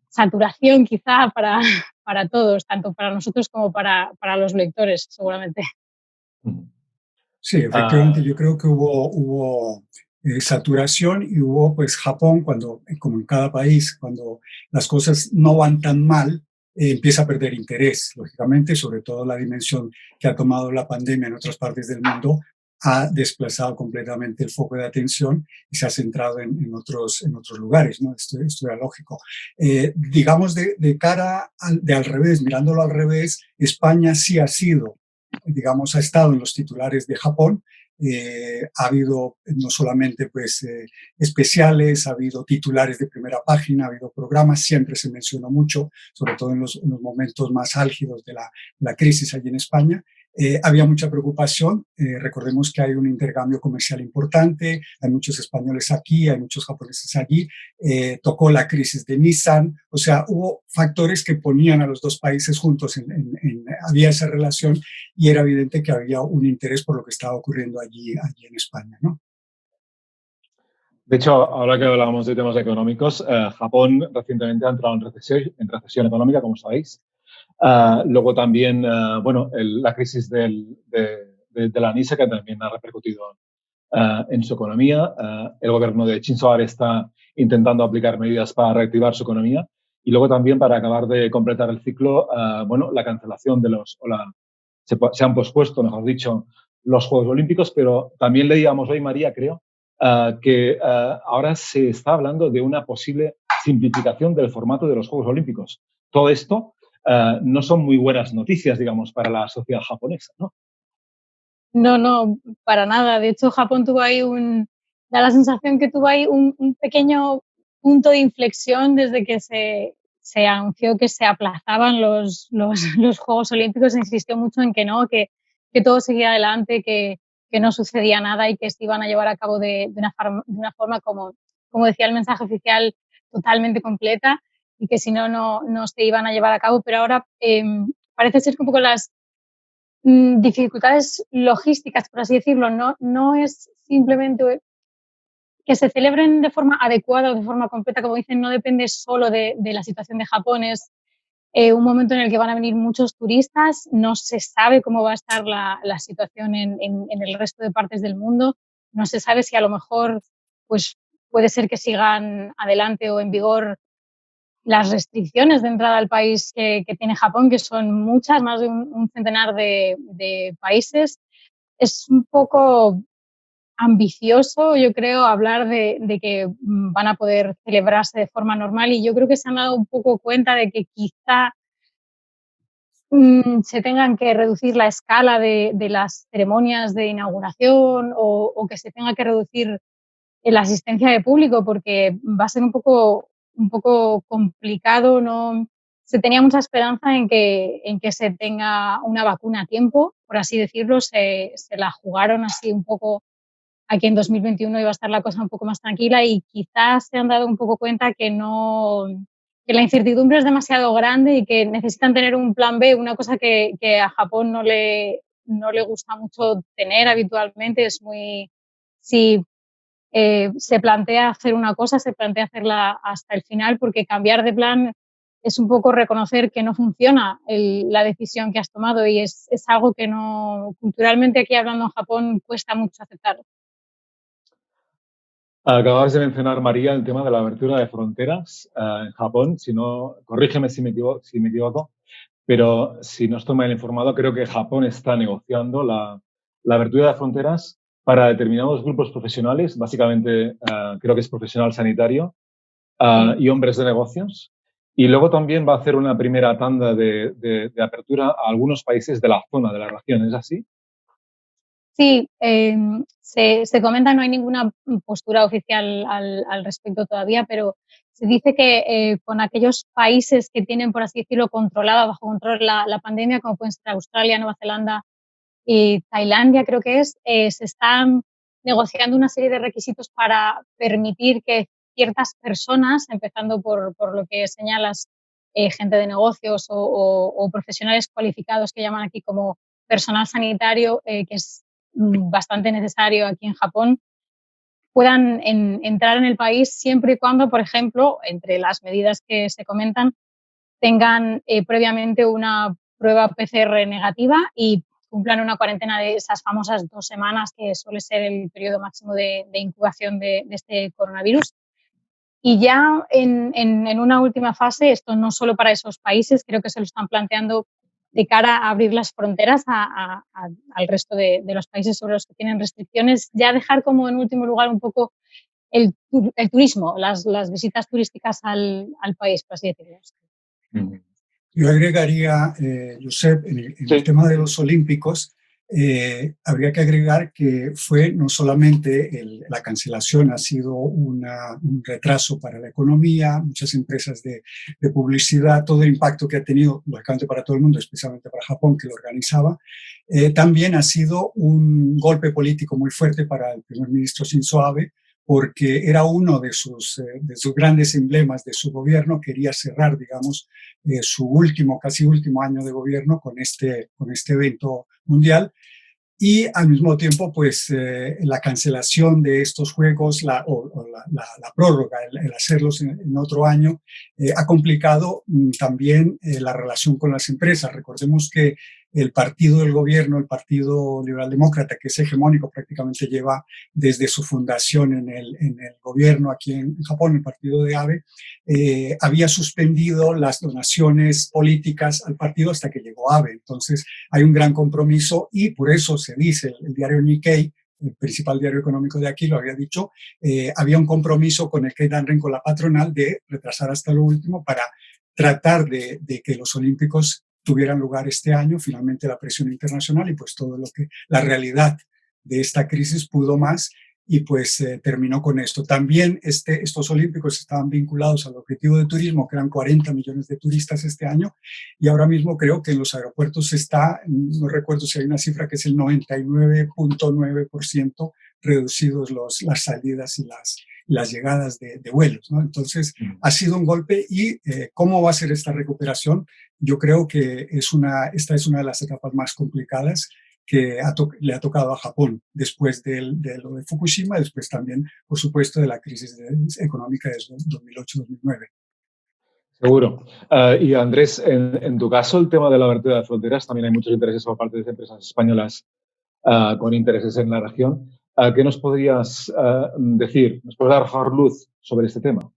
C: saturación quizá para todos, tanto para nosotros como para los lectores, seguramente.
E: Sí, efectivamente, yo creo que hubo saturación y hubo, pues, Japón, como en cada país, cuando las cosas no van tan mal, empieza a perder interés, lógicamente, sobre todo la dimensión que ha tomado la pandemia en otras partes del mundo ha desplazado completamente el foco de atención y se ha centrado en otros lugares, ¿no? Esto era lógico. Digamos, de cara al revés, mirándolo al revés, España sí ha sido, digamos, ha estado en los titulares de Japón. Ha habido no solamente pues, especiales, ha habido titulares de primera página, ha habido programas, siempre se mencionó mucho, sobre todo en los momentos más álgidos de la crisis allí en España. Había mucha preocupación. Recordemos que hay un intercambio comercial importante, hay muchos españoles aquí, hay muchos japoneses allí. Tocó la crisis de Nissan, o sea, hubo factores que ponían a los dos países juntos, había esa relación y era evidente que había un interés por lo que estaba ocurriendo allí en España, ¿no?
B: De hecho, ahora que hablábamos de temas económicos, Japón recientemente ha entrado en recesión económica, como sabéis. Luego también, la crisis de la NISA, que también ha repercutido en su economía. El gobierno de Shinzo Abe está intentando aplicar medidas para reactivar su economía. Y luego también, para acabar de completar el ciclo, la cancelación se han pospuesto, mejor dicho, los Juegos Olímpicos, pero también leíamos hoy, María, creo, que ahora se está hablando de una posible simplificación del formato de los Juegos Olímpicos. Todo esto no son muy buenas noticias, digamos, para la sociedad japonesa, ¿no?
C: No, para nada. De hecho, Japón tuvo ahí da la sensación que tuvo ahí un pequeño punto de inflexión desde que se se anunció que se aplazaban los Juegos Olímpicos, se insistió mucho en que no, que todo seguía adelante, que no sucedía nada y que se iban a llevar a cabo de una forma, como decía el mensaje oficial, totalmente completa, y que si no se iban a llevar a cabo. Pero ahora parece ser que un poco las dificultades logísticas, por así decirlo, no es simplemente que se celebren de forma adecuada o de forma completa, como dicen, no depende solo de la situación de Japón, es un momento en el que van a venir muchos turistas, no se sabe cómo va a estar la situación en el resto de partes del mundo, no se sabe si a lo mejor pues, puede ser que sigan adelante o en vigor las restricciones de entrada al país que tiene Japón, que son muchas, más de un centenar de países. Es un poco ambicioso, yo creo, hablar de que van a poder celebrarse de forma normal, y yo creo que se han dado un poco cuenta de que quizá se tengan que reducir la escala de las ceremonias de inauguración o que se tenga que reducir la asistencia de público, porque va a ser un poco complicado. No se tenía mucha esperanza en que se tenga una vacuna a tiempo, por así decirlo. Se la jugaron así un poco. Aquí en 2021 iba a estar la cosa un poco más tranquila y quizás se han dado un poco cuenta que la incertidumbre es demasiado grande y que necesitan tener un plan B, una cosa que a Japón no le gusta mucho tener habitualmente. Es muy, si se plantea hacer una cosa, se plantea hacerla hasta el final, porque cambiar de plan es un poco reconocer que no funciona la decisión que has tomado, y es algo que no, culturalmente aquí hablando en Japón, cuesta mucho aceptar.
B: Acabas de mencionar, María, el tema de la abertura de fronteras en Japón. Corrígeme si me equivoco, pero si no estoy mal informado, creo que Japón está negociando la abertura de fronteras para determinados grupos profesionales, básicamente creo que es profesional sanitario y hombres de negocios. Y luego también va a hacer una primera tanda de apertura a algunos países de la zona, de la región. ¿Es así?
C: Sí, se comenta, no hay ninguna postura oficial al respecto todavía, pero se dice que con aquellos países que tienen, por así decirlo, bajo control la pandemia, como pueden ser Australia, Nueva Zelanda y Tailandia, creo que se están negociando una serie de requisitos para permitir que ciertas personas, empezando por lo que señalas, gente de negocios o profesionales cualificados que llaman aquí como personal sanitario, que es bastante necesario aquí en Japón, puedan entrar en el país siempre y cuando, por ejemplo, entre las medidas que se comentan, tengan previamente una prueba PCR negativa y cumplan una cuarentena de esas famosas 2 semanas, que suele ser el periodo máximo de incubación de este coronavirus. Y ya en una última fase, esto no solo para esos países, creo que se lo están planteando de cara a abrir las fronteras al resto de los países sobre los que tienen restricciones, ya dejar como en último lugar un poco el turismo, las visitas turísticas al país, por así decirlo.
E: Yo agregaría, Josep, en el tema de los olímpicos, habría que agregar que fue no solamente la cancelación, ha sido un retraso para la economía, muchas empresas de publicidad, todo el impacto que ha tenido, lógicamente para todo el mundo, especialmente para Japón, que lo organizaba. También ha sido un golpe político muy fuerte para el primer ministro Shinzo Abe, porque era uno de sus grandes emblemas de su gobierno. Quería cerrar, digamos, su casi último año de gobierno con este evento mundial. Y al mismo tiempo, pues, la cancelación de estos juegos, la prórroga, el hacerlos en otro año, ha complicado también la relación con las empresas. Recordemos que el partido del gobierno, el Partido Liberal Demócrata, que es hegemónico, prácticamente lleva desde su fundación en el gobierno aquí en Japón, el partido de Abe, había suspendido las donaciones políticas al partido hasta que llegó Abe. Entonces hay un gran compromiso, y por eso se dice, el diario Nikkei, el principal diario económico de aquí, lo había dicho, había un compromiso con el Keidanren, con la patronal, de retrasar hasta lo último para tratar de que los olímpicos tuvieran lugar este año. Finalmente la presión internacional y pues todo lo que la realidad de esta crisis pudo más, y pues terminó con esto. También estos olímpicos estaban vinculados al objetivo de turismo, que eran 40 millones de turistas este año, y ahora mismo creo que en los aeropuertos está, no recuerdo si hay una cifra que es el 99.9% reducidos las salidas y las llegadas de vuelos, ¿no? Entonces, ha sido un golpe y ¿cómo va a ser esta recuperación? Yo creo que esta es una de las etapas más complicadas que le ha tocado a Japón después de lo de Fukushima, después también, por supuesto, de la crisis económica de 2008-2009.
B: Seguro. Y Andrés, en tu caso, el tema de la abertura de fronteras, también hay muchos intereses por parte de empresas españolas con intereses en la región. ¿Qué nos podrías decir? ¿Nos puedes arrojar luz sobre este tema?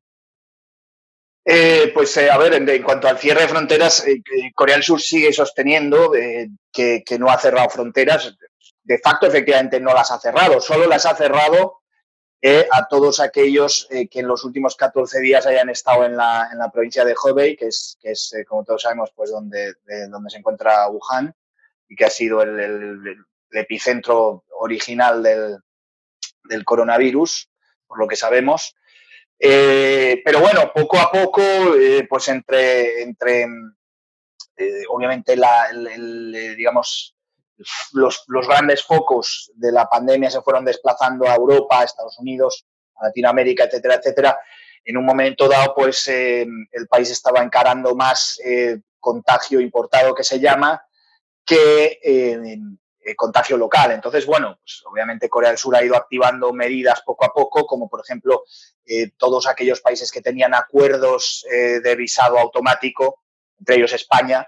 F: A ver, en cuanto al cierre de fronteras, Corea del Sur sigue sosteniendo que no ha cerrado fronteras. De facto, efectivamente, no las ha cerrado, solo las ha cerrado a todos aquellos que en los últimos 14 días hayan estado en la provincia de Hebei, que es como todos sabemos, pues donde se encuentra Wuhan y que ha sido el epicentro original del coronavirus, por lo que sabemos. Pero bueno, poco a poco, pues obviamente digamos, los grandes focos de la pandemia se fueron desplazando a Europa, a Estados Unidos, a Latinoamérica, etcétera, etcétera. En un momento dado, pues el país estaba encarando más contagio importado, que se llama, que contagio local. Entonces, bueno, pues obviamente Corea del Sur ha ido activando medidas poco a poco, como por ejemplo todos aquellos países que tenían acuerdos de visado automático, entre ellos España,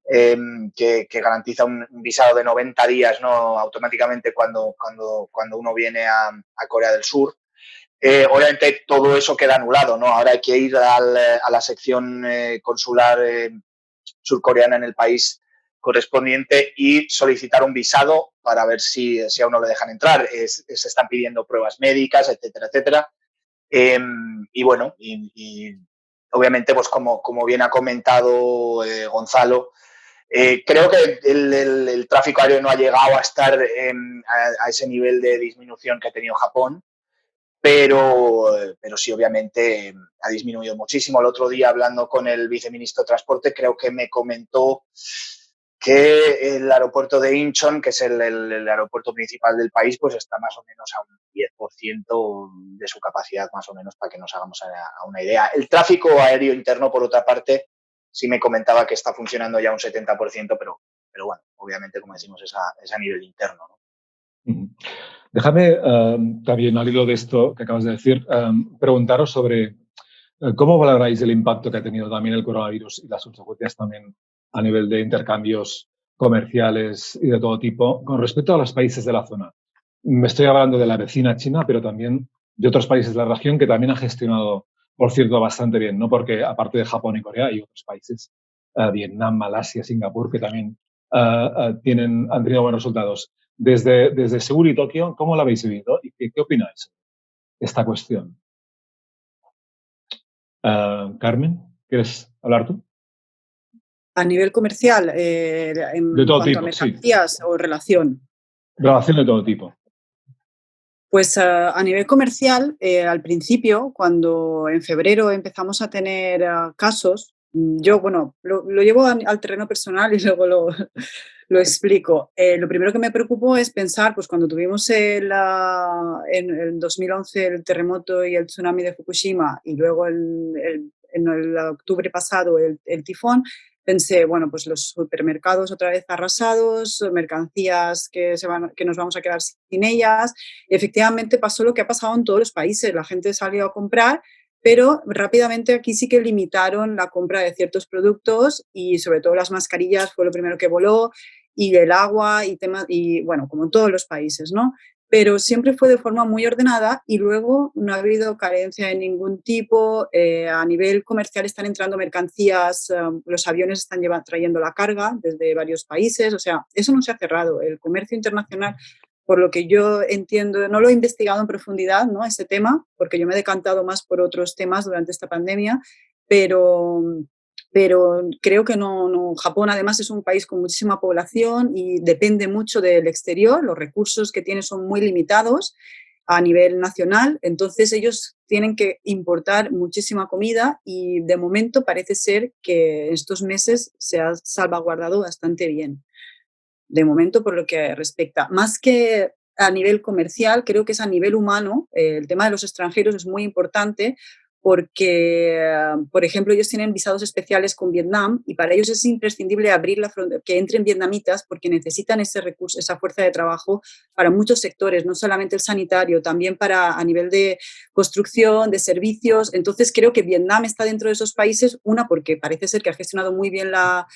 F: que garantiza un visado de 90 días, ¿no? Automáticamente cuando uno viene a Corea del Sur. Obviamente todo eso queda anulado, ¿no? Ahora hay que ir a la sección consular surcoreana en el país correspondiente y solicitar un visado para ver si a uno le dejan entrar. Se están pidiendo pruebas médicas, etcétera, etcétera. Y bueno, y obviamente, pues como bien ha comentado Gonzalo, creo que el tráfico aéreo no ha llegado a estar a ese nivel de disminución que ha tenido Japón, pero sí, obviamente, ha disminuido muchísimo. El otro día, hablando con el viceministro de Transporte, creo que me comentó que el aeropuerto de Incheon, que es el aeropuerto principal del país, pues está más o menos a un 10% de su capacidad, más o menos, para que nos hagamos a una idea. El tráfico aéreo interno, por otra parte, sí me comentaba que está funcionando ya un 70%, pero bueno, obviamente, como decimos, es a nivel interno, ¿no?
B: Déjame también, al hilo de esto que acabas de decir, preguntaros sobre cómo valoráis el impacto que ha tenido también el coronavirus y las consecuencias también a nivel de intercambios comerciales y de todo tipo con respecto a los países de la zona. Me estoy hablando de la vecina China, pero también de otros países de la región que también han gestionado, por cierto, bastante bien, ¿no? Porque aparte de Japón y Corea hay otros países, Vietnam, Malasia, Singapur, que también han tenido buenos resultados. Desde Seúl y Tokio, ¿cómo lo habéis vivido y qué opináis de esta cuestión? Carmen, ¿quieres hablar tú?
D: A nivel comercial, en
B: de todo
D: cuanto
B: tipo,
D: a mercancías, sí, o relación.
B: Relación de todo tipo.
D: Pues a nivel comercial, al principio, cuando en febrero empezamos a tener casos, yo, bueno, lo llevo al terreno personal y luego lo explico. Lo primero que me preocupó es pensar, pues cuando tuvimos en 2011 el terremoto y el tsunami de Fukushima y luego en el octubre pasado el tifón, pensé, bueno, pues los supermercados otra vez arrasados, mercancías que nos vamos a quedar sin ellas. Y efectivamente pasó lo que ha pasado en todos los países. La gente salió a comprar, pero rápidamente aquí sí que limitaron la compra de ciertos productos y sobre todo las mascarillas fue lo primero que voló y el agua y bueno, como en todos los países, ¿no? Pero siempre fue de forma muy ordenada y luego no ha habido carencia de ningún tipo. A nivel comercial están entrando mercancías, los aviones están trayendo la carga desde varios países, o sea, eso no se ha cerrado. El comercio internacional, por lo que yo entiendo, no lo he investigado en profundidad, ¿no? Ese tema, porque yo me he decantado más por otros temas durante esta pandemia, pero creo que no. Japón además es un país con muchísima población y depende mucho del exterior, los recursos que tiene son muy limitados a nivel nacional, entonces ellos tienen que importar muchísima comida y de momento parece ser que estos meses se ha salvaguardado bastante bien. De momento, por lo que respecta. Más que a nivel comercial, creo que es a nivel humano. El tema de los extranjeros es muy importante porque, por ejemplo, ellos tienen visados especiales con Vietnam y para ellos es imprescindible abrir la frontera, que entren vietnamitas porque necesitan ese recurso, esa fuerza de trabajo para muchos sectores, no solamente el sanitario, también para a nivel de construcción, de servicios. Entonces, creo que Vietnam está dentro de esos países, una porque parece ser que ha gestionado muy bien la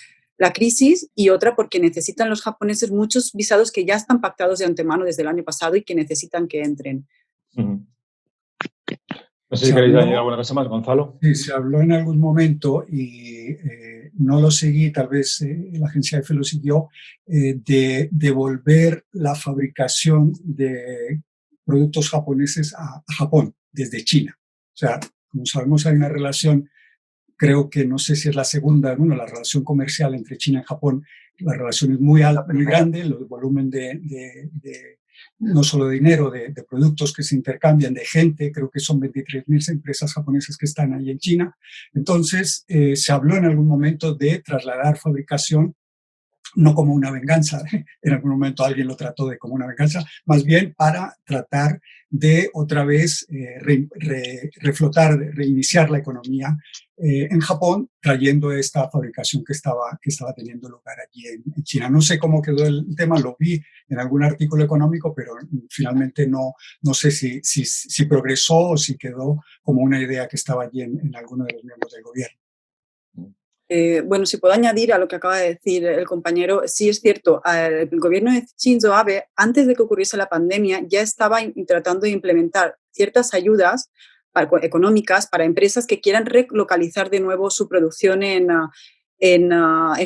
D: crisis y otra porque necesitan los japoneses muchos visados que ya están pactados de antemano desde el año pasado y que necesitan que entren.
B: No sé si queréis añadir alguna cosa más, Gonzalo.
E: Sí, se habló en algún momento y no lo seguí, tal vez la agencia EFE lo siguió, de devolver la fabricación de productos japoneses a Japón desde China. O sea, como sabemos hay una relación, creo que no sé si es la segunda, bueno, la relación comercial entre China y Japón, la relación es muy alta, muy grande, el volumen de no solo de dinero, de productos que se intercambian, de gente, creo que son 23.000 empresas japonesas que están ahí en China. Entonces, se habló en algún momento de trasladar fabricación, no como una venganza, en algún momento alguien lo trató de como una venganza, más bien para tratar de otra vez reflotar, reiniciar la economía en Japón, trayendo esta fabricación que estaba teniendo lugar allí en China. No sé cómo quedó el tema, lo vi en algún artículo económico, pero finalmente no sé si progresó o si quedó como una idea que estaba allí en alguno de los miembros del gobierno.
D: Bueno, si puedo añadir a lo que acaba de decir el compañero, sí es cierto, el gobierno de Shinzo Abe, antes de que ocurriese la pandemia, ya estaba tratando de implementar ciertas ayudas económicas para empresas que quieran relocalizar de nuevo su producción en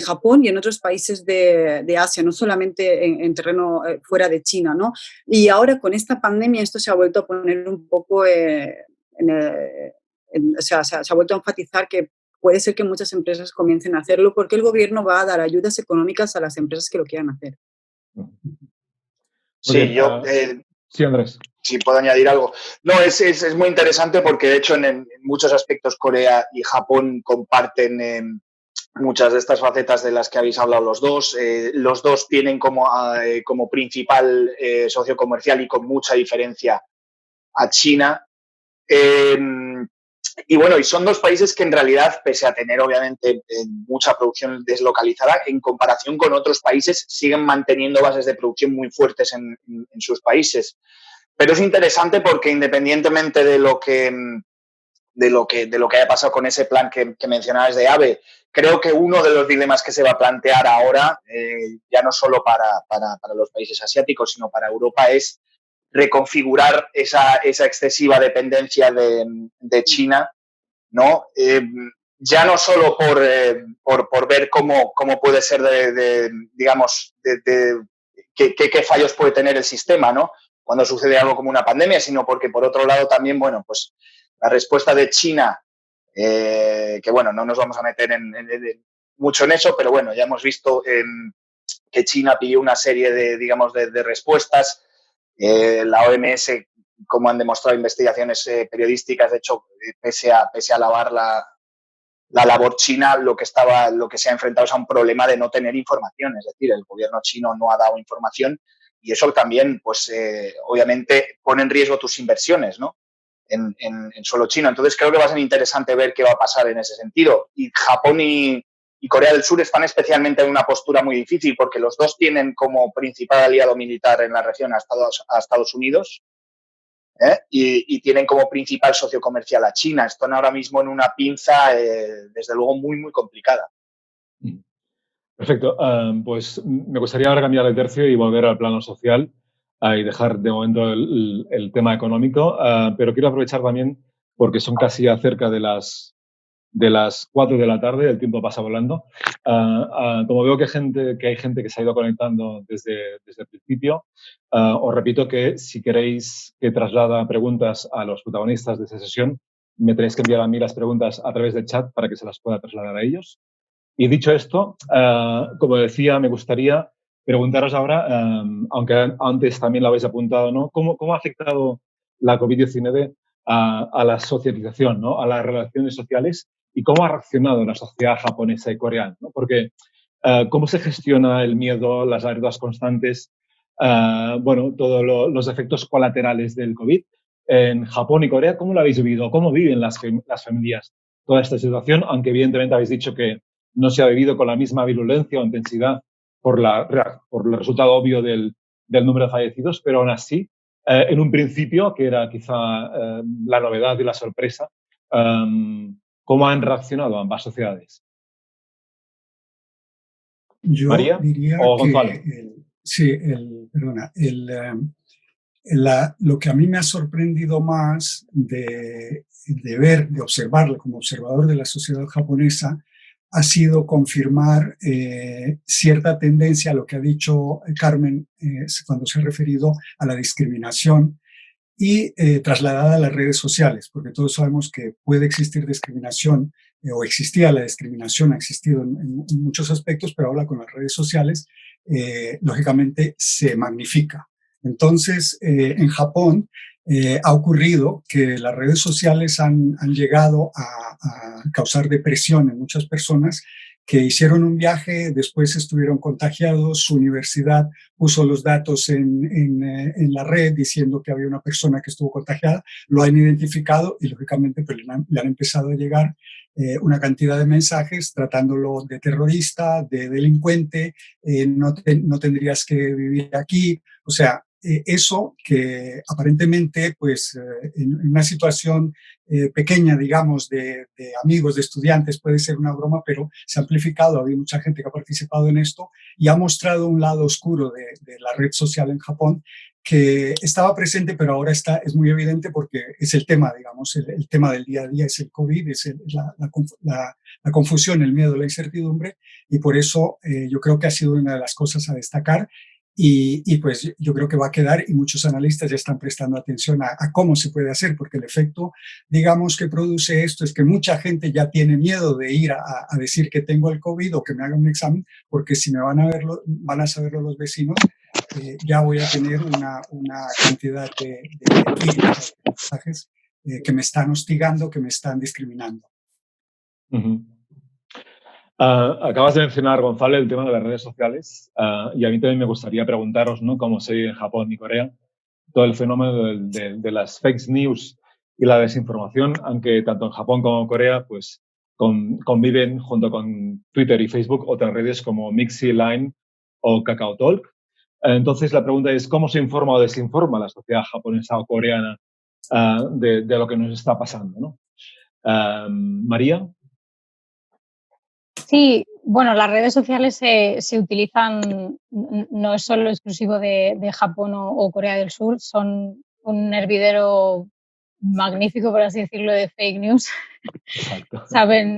D: Japón y en otros países de Asia, no solamente en terreno fuera de China, ¿no? Y ahora con esta pandemia esto se ha vuelto a poner un poco o sea, se ha vuelto a enfatizar que puede ser que muchas empresas comiencen a hacerlo porque el gobierno va a dar ayudas económicas a las empresas que lo quieran hacer.
F: Sí,
B: sí, Andrés.
F: Si puedo añadir algo. No, es muy interesante porque, de hecho, en muchos aspectos Corea y Japón comparten muchas de estas facetas de las que habéis hablado los dos. Los dos tienen como principal socio comercial y con mucha diferencia a China. Y bueno, y son dos países que en realidad, pese a tener obviamente mucha producción deslocalizada, en comparación con otros países, siguen manteniendo bases de producción muy fuertes en sus países. Pero es interesante porque independientemente de lo que haya pasado con ese plan que mencionabas de Abe, creo que uno de los dilemas que se va a plantear ahora, ya no solo para los países asiáticos, sino para Europa, es reconfigurar esa excesiva dependencia de China, ¿no? Ya no solo por ver cómo puede ser digamos, qué fallos puede tener el sistema, ¿no? Cuando sucede algo como una pandemia, sino porque, por otro lado, también, bueno, pues la respuesta de China, que, bueno, no nos vamos a meter mucho en eso, pero, bueno, ya hemos visto que China pidió una serie de respuestas. La OMS, como han demostrado investigaciones periodísticas, de hecho, pese a alabar la labor china, lo que se ha enfrentado es a un problema de no tener información, es decir, el gobierno chino no ha dado información y eso también, pues, obviamente pone en riesgo tus inversiones, ¿no? En suelo chino. Entonces, creo que va a ser interesante ver qué va a pasar en ese sentido. Y Japón y Corea del Sur están especialmente en una postura muy difícil porque los dos tienen como principal aliado militar en la región a Estados Unidos, y tienen como principal socio comercial a China. Están ahora mismo en una pinza, desde luego, muy, muy complicada.
B: Perfecto. Pues me gustaría ahora cambiar de tercio y volver al plano social y dejar de momento el tema económico, pero quiero aprovechar también porque son casi cerca de las 4 de la tarde, el tiempo pasa volando. Como veo que hay gente que se ha ido conectando desde el principio, os repito que si queréis que traslada preguntas a los protagonistas de esta sesión, me tenéis que enviar a mí las preguntas a través del chat para que se las pueda trasladar a ellos. Y dicho esto, como decía, me gustaría preguntaros ahora, aunque antes también lo habéis apuntado, ¿no? ¿Cómo ha afectado la COVID-19 a la socialización, ¿no? A las relaciones sociales y cómo ha reaccionado la sociedad japonesa y coreana, ¿no? Porque cómo se gestiona el miedo, las alertas constantes, bueno, todos los efectos colaterales del COVID. En Japón y Corea, ¿cómo lo habéis vivido? ¿Cómo viven las familias toda esta situación? Aunque evidentemente habéis dicho que no se ha vivido con la misma virulencia o intensidad por el resultado obvio del número de fallecidos, pero aún así, en un principio, que era quizá la novedad y la sorpresa, ¿cómo han reaccionado ambas sociedades?
E: Yo
B: ¿María
E: diría
B: o Gonzalo?
E: Lo que a mí me ha sorprendido más de ver, de observarlo como observador de la sociedad japonesa, ha sido confirmar cierta tendencia a lo que ha dicho Carmen cuando se ha referido a la discriminación y trasladada a las redes sociales, porque todos sabemos que puede existir discriminación o existía la discriminación, ha existido en muchos aspectos, pero ahora con las redes sociales, lógicamente se magnifica. Entonces, en Japón ha ocurrido que las redes sociales han llegado a causar depresión en muchas personas que hicieron un viaje, después estuvieron contagiados, su universidad puso los datos en la red diciendo que había una persona que estuvo contagiada, lo han identificado y lógicamente pues, le han empezado a llegar una cantidad de mensajes tratándolo de terrorista, de delincuente, no tendrías que vivir aquí, o sea, eso que aparentemente pues en una situación pequeña, digamos, de amigos, de estudiantes, puede ser una broma, pero se ha amplificado, ha habido mucha gente que ha participado en esto y ha mostrado un lado oscuro de la red social en Japón que estaba presente, pero ahora es muy evidente porque es el tema, digamos, el tema del día a día es el COVID, es la confusión, el miedo, la incertidumbre, y por eso yo creo que ha sido una de las cosas a destacar. Y pues yo creo que va a quedar y muchos analistas ya están prestando atención a cómo se puede hacer, porque el efecto, digamos, que produce esto es que mucha gente ya tiene miedo de ir a decir que tengo el COVID o que me hagan un examen, porque si me van a saberlo los vecinos, ya voy a tener una cantidad de mensajes que me están hostigando, que me están discriminando.
B: Uh-huh. Acabas de mencionar, Gonzalo, el tema de las redes sociales y a mí también me gustaría preguntaros, ¿no?, cómo se vive en Japón y Corea todo el fenómeno de las fake news y la desinformación, aunque tanto en Japón como en Corea pues conviven junto con Twitter y Facebook otras redes como Mixi, Line o KakaoTalk. Entonces la pregunta es, ¿cómo se informa o desinforma la sociedad japonesa o coreana de lo que nos está pasando, ¿no? María.
C: Sí, bueno, las redes sociales se utilizan, no es solo exclusivo de Japón o Corea del Sur, son un hervidero magnífico, por así decirlo, de fake news.
B: Exacto.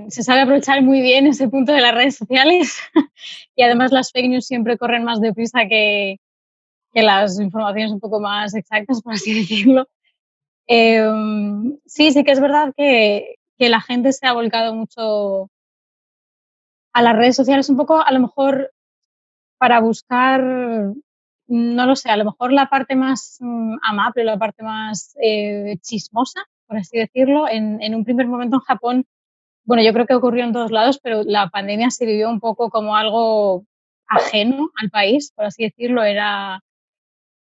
C: Se sabe aprovechar muy bien ese punto de las redes sociales y además las fake news siempre corren más deprisa que las informaciones un poco más exactas, por así decirlo. Sí que es verdad que la gente se ha volcado mucho a las redes sociales un poco, a lo mejor para buscar, no lo sé, a lo mejor la parte más amable, la parte más chismosa, por así decirlo. En un primer momento en Japón, bueno, yo creo que ocurrió en todos lados, pero la pandemia se vivió un poco como algo ajeno al país, por así decirlo.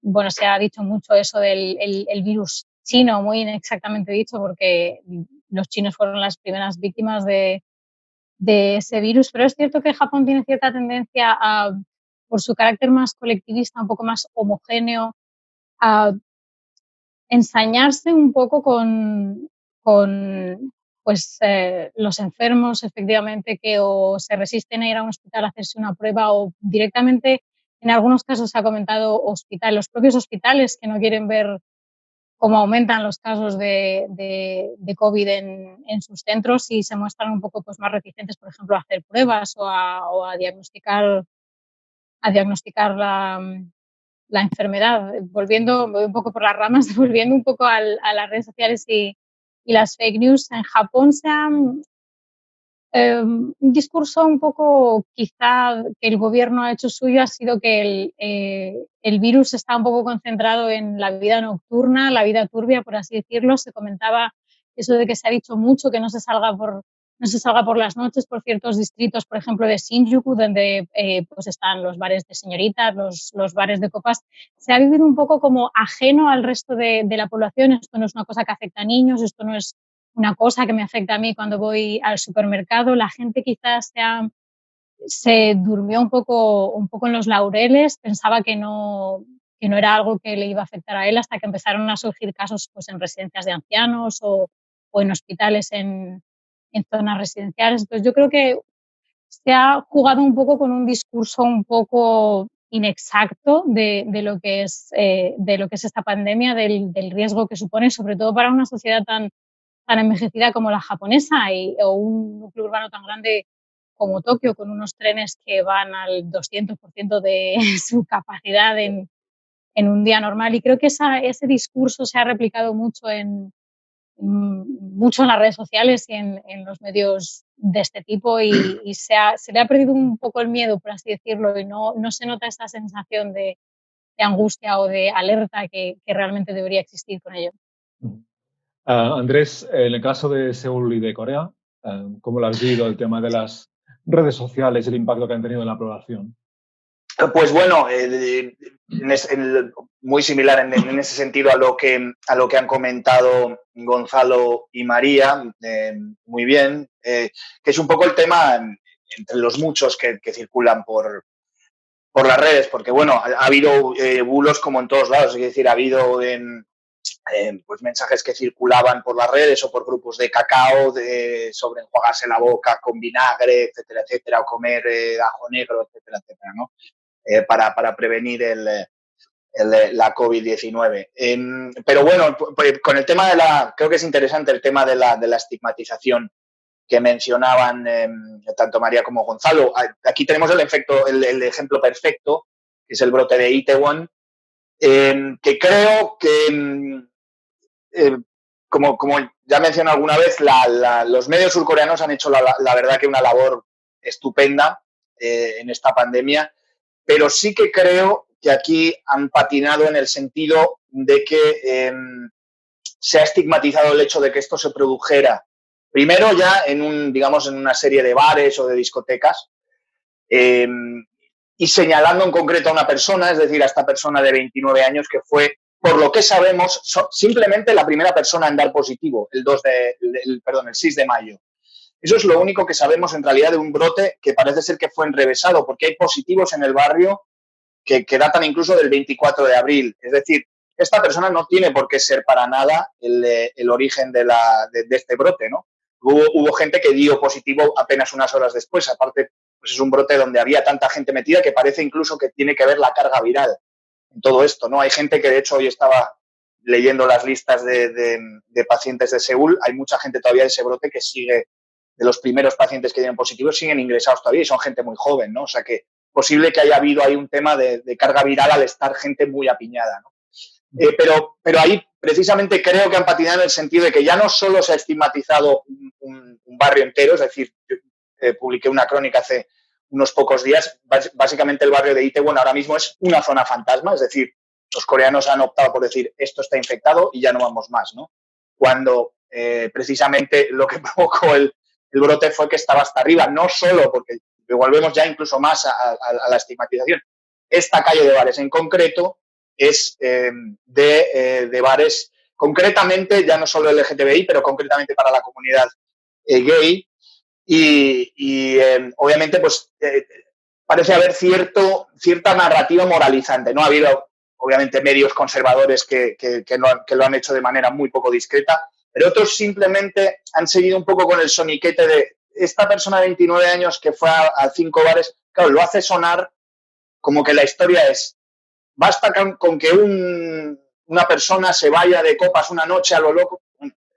C: Bueno, se ha dicho mucho eso del el virus chino, muy inexactamente dicho, porque los chinos fueron las primeras víctimas de ese virus, pero es cierto que Japón tiene cierta tendencia por su carácter más colectivista, un poco más homogéneo, a ensañarse un poco con pues, los enfermos, efectivamente, que o se resisten a ir a un hospital a hacerse una prueba o directamente, en algunos casos se ha comentado los propios hospitales que no quieren ver cómo aumentan los casos de COVID en sus centros y se muestran un poco pues, más reticentes, por ejemplo, a hacer pruebas o a diagnosticar la enfermedad. Volviendo, me voy un poco por las ramas, volviendo un poco a las redes sociales y las fake news, en Japón Un discurso un poco, quizá, que el gobierno ha hecho suyo ha sido que el virus está un poco concentrado en la vida nocturna, la vida turbia, por así decirlo. Se comentaba eso de que se ha dicho mucho que no se salga por las noches por ciertos distritos, por ejemplo, de Shinjuku, donde pues están los bares de señoritas, los bares de copas. Se ha vivido un poco como ajeno al resto de la población. Esto no es una cosa que afecta a niños, esto no es una cosa que me afecta a mí cuando voy al supermercado. La gente quizás se durmió un poco en los laureles, pensaba que no era algo que le iba a afectar a él, hasta que empezaron a surgir casos pues, en residencias de ancianos o en hospitales en zonas residenciales. Entonces yo creo que se ha jugado un poco con un discurso un poco inexacto de lo que es esta pandemia, del riesgo que supone, sobre todo para una sociedad tan envejecida como la japonesa o un núcleo urbano tan grande como Tokio, con unos trenes que van al 200% de su capacidad en un día normal. Y creo que ese discurso se ha replicado mucho en las redes sociales y en los medios de este tipo, y se le ha perdido un poco el miedo, por así decirlo, y no se nota esa sensación de angustia o de alerta que realmente debería existir con ello.
B: Andrés, en el caso de Seúl y de Corea, ¿cómo lo has vivido el tema de las redes sociales y el impacto que han tenido en la población?
F: Pues bueno, muy similar en ese sentido a lo que han comentado Gonzalo y María, muy bien, que es un poco el tema entre los muchos que circulan por las redes, porque bueno, ha habido bulos como en todos lados, es decir, ha habido pues mensajes que circulaban por las redes o por grupos de cacao sobre enjuagarse la boca con vinagre, etcétera, etcétera, o comer ajo negro, etcétera, etcétera, ¿no? Para prevenir la COVID-19. Pero bueno, con el tema creo que es interesante el tema de la estigmatización que mencionaban tanto María como Gonzalo. Aquí tenemos el ejemplo perfecto, que es el brote de Itaewon, que creo que, como ya mencioné alguna vez, los medios surcoreanos han hecho la verdad que una labor estupenda en esta pandemia, pero sí que creo que aquí han patinado en el sentido de que se ha estigmatizado el hecho de que esto se produjera primero ya en una serie de bares o de discotecas, y señalando en concreto a una persona, es decir, a esta persona de 29 años que fue, por lo que sabemos, simplemente la primera persona en dar positivo, el 6 de mayo. Eso es lo único que sabemos en realidad de un brote que parece ser que fue enrevesado, porque hay positivos en el barrio que datan incluso del 24 de abril. Es decir, esta persona no tiene por qué ser para nada el origen de este brote, ¿no? Hubo gente que dio positivo apenas unas horas después. Aparte, pues es un brote donde había tanta gente metida que parece incluso que tiene que ver la carga viral en todo esto, ¿no? Hay gente que, de hecho, hoy estaba leyendo las listas de pacientes de Seúl. Hay mucha gente todavía de ese brote que sigue, de los primeros pacientes que dieron positivos, siguen ingresados todavía y son gente muy joven, ¿no? O sea que posible que haya habido ahí un tema de carga viral al estar gente muy apiñada, ¿no? Pero ahí precisamente creo que han patinado en el sentido de que ya no solo se ha estigmatizado un barrio entero, es decir, yo publiqué una crónica hace unos pocos días, básicamente el barrio de Itaewon ahora mismo es una zona fantasma, es decir, los coreanos han optado por decir esto está infectado y ya no vamos más, ¿no? Cuando precisamente lo que provocó el brote fue que estaba hasta arriba, no solo porque volvemos ya incluso más a la estigmatización. Esta calle de bares en concreto es de bares, concretamente, ya no solo LGTBI, pero concretamente para la comunidad gay. Y obviamente, pues parece haber cierta narrativa moralizante, ¿no? Ha habido, obviamente, medios conservadores que lo han hecho de manera muy poco discreta, pero otros simplemente han seguido un poco con el soniquete de esta persona de 29 años que fue a 5 bares, claro, lo hace sonar como que la historia es, basta con que una persona se vaya de copas una noche a lo loco.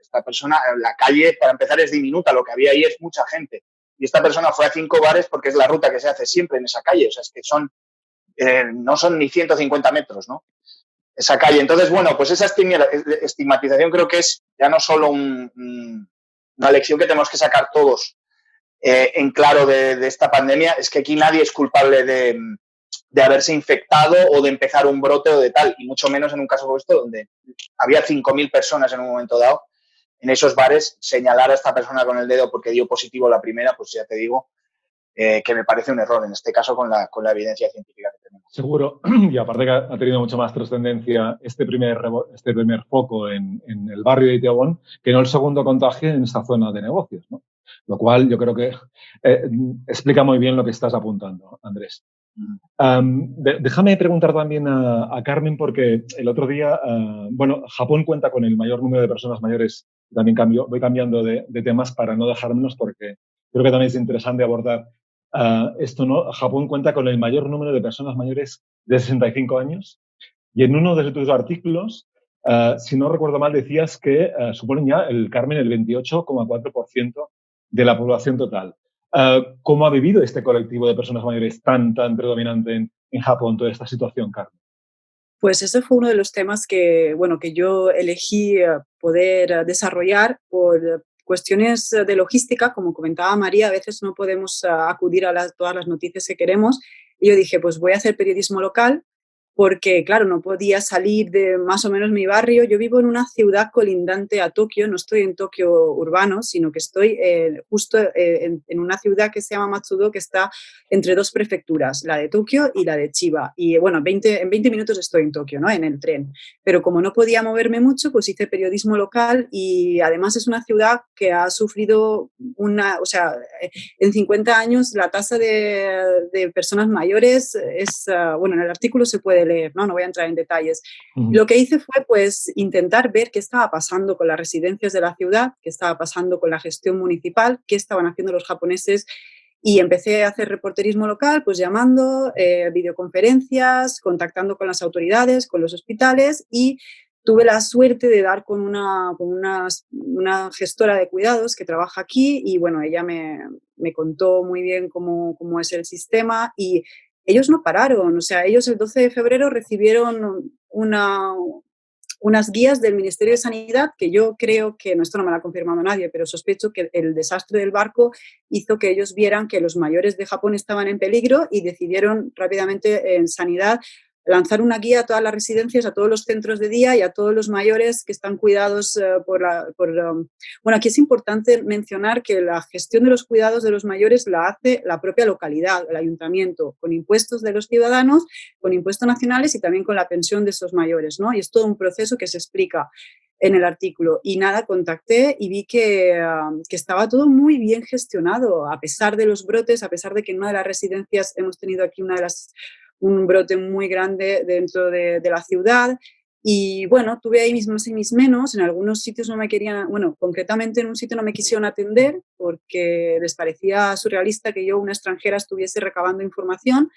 F: Esta persona, la calle, para empezar, es diminuta, lo que había ahí es mucha gente. Y esta persona fue a 5 bares porque es la ruta que se hace siempre en esa calle. O sea, es que no son ni 150 metros, ¿no? Esa calle. Entonces, bueno, pues esa estigmatización creo que es ya no solo una lección que tenemos que sacar todos en claro de esta pandemia es que aquí nadie es culpable de haberse infectado o de empezar un brote o de tal, y mucho menos en un caso como este donde había 5.000 personas en un momento dado. En esos bares, señalar a esta persona con el dedo porque dio positivo la primera, pues ya te digo que me parece un error, en este caso con la evidencia científica que tenemos.
B: Seguro, y aparte que ha tenido mucho más trascendencia este primer foco en el barrio de Itaewon que no el segundo contagio en esta zona de negocios, ¿no? Lo cual yo creo que explica muy bien lo que estás apuntando, Andrés. Déjame preguntar también a Carmen, porque el otro día, Japón cuenta con el mayor número de personas mayores. También voy cambiando de temas para no dejármelos, porque creo que también es interesante abordar esto, ¿no? Japón cuenta con el mayor número de personas mayores de 65 años y en uno de tus artículos, si no recuerdo mal, decías que suponen ya el 28,4% de la población total. ¿Cómo ha vivido este colectivo de personas mayores tan predominante en Japón toda esta situación, Carmen?
D: Pues ese fue uno de los temas que yo elegí poder desarrollar por cuestiones de logística. Como comentaba María, a veces no podemos acudir a todas las noticias que queremos. Y yo dije, pues voy a hacer periodismo local, porque, claro, no podía salir de más o menos mi barrio. Yo vivo en una ciudad colindante a Tokio, no estoy en Tokio urbano, sino que estoy justo en una ciudad que se llama Matsudo, que está entre dos prefecturas, la de Tokio y la de Chiba. Y bueno, en 20 minutos estoy en Tokio, ¿no? En el tren. Pero como no podía moverme mucho, pues hice periodismo local, y además es una ciudad que ha sufrido en 50 años la tasa de personas mayores es, en el artículo se puede leer, ¿no? No voy a entrar en detalles. Lo que hice fue pues intentar ver qué estaba pasando con las residencias de la ciudad, qué estaba pasando con la gestión municipal, qué estaban haciendo los japoneses, y empecé a hacer reporterismo local, pues llamando, videoconferencias, contactando con las autoridades, con los hospitales, y tuve la suerte de dar con una gestora de cuidados que trabaja aquí, y bueno, ella me contó muy bien cómo es el sistema, y ellos no pararon. O sea, ellos el 12 de febrero recibieron unas guías del Ministerio de Sanidad que yo creo que, esto no me lo ha confirmado nadie, pero sospecho que el desastre del barco hizo que ellos vieran que los mayores de Japón estaban en peligro y decidieron rápidamente en Sanidad lanzar una guía a todas las residencias, a todos los centros de día y a todos los mayores que están cuidados Bueno, aquí es importante mencionar que la gestión de los cuidados de los mayores la hace la propia localidad, el ayuntamiento, con impuestos de los ciudadanos, con impuestos nacionales y también con la pensión de esos mayores, ¿no? Y es todo un proceso que se explica en el artículo. Y nada, contacté y vi que estaba todo muy bien gestionado, a pesar de los brotes, a pesar de que en una de las residencias hemos tenido aquí un brote muy grande dentro de la ciudad. Y bueno, tuve ahí mis más y mis menos. En algunos sitios no me querían, concretamente en un sitio no me quisieron atender porque les parecía surrealista que yo, una extranjera, estuviese recabando información,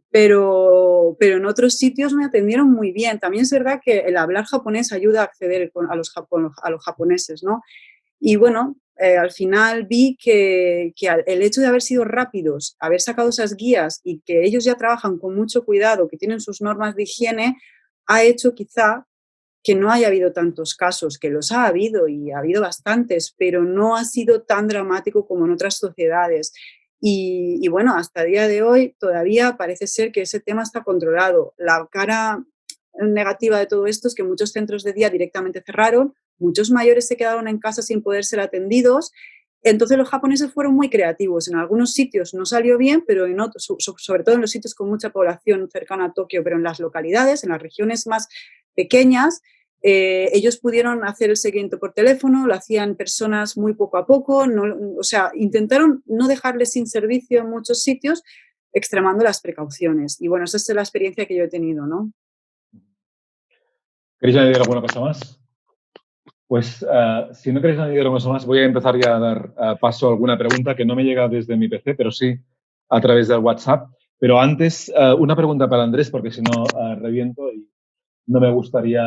D: pero en otros sitios me atendieron muy bien. También es verdad que el hablar japonés ayuda a acceder a los japoneses, ¿no? Y bueno, al final vi que el hecho de haber sido rápidos, haber sacado esas guías y que ellos ya trabajan con mucho cuidado, que tienen sus normas de higiene, ha hecho quizá que no haya habido tantos casos, que los ha habido y ha habido bastantes, pero no ha sido tan dramático como en otras sociedades. Y bueno, hasta el día de hoy todavía parece ser que ese tema está controlado. La cara negativa de todo esto es que muchos centros de día directamente cerraron, muchos mayores se quedaron en casa sin poder ser atendidos. Entonces los japoneses fueron muy creativos. En algunos sitios no salió bien, pero en otros, sobre todo en los sitios con mucha población cercana a Tokio, pero en las localidades, en las regiones más pequeñas, ellos pudieron hacer el seguimiento por teléfono, lo hacían personas muy poco a poco, intentaron no dejarles sin servicio en muchos sitios, extremando las precauciones. Y bueno, esa es la experiencia que yo he tenido, ¿no?
B: ¿Queréis añadir alguna cosa más? Pues si no queréis añadir alguna cosa más, voy a empezar ya a dar paso a alguna pregunta que no me llega desde mi PC, pero sí a través del WhatsApp. Pero antes, una pregunta para Andrés, porque si no reviento y no me gustaría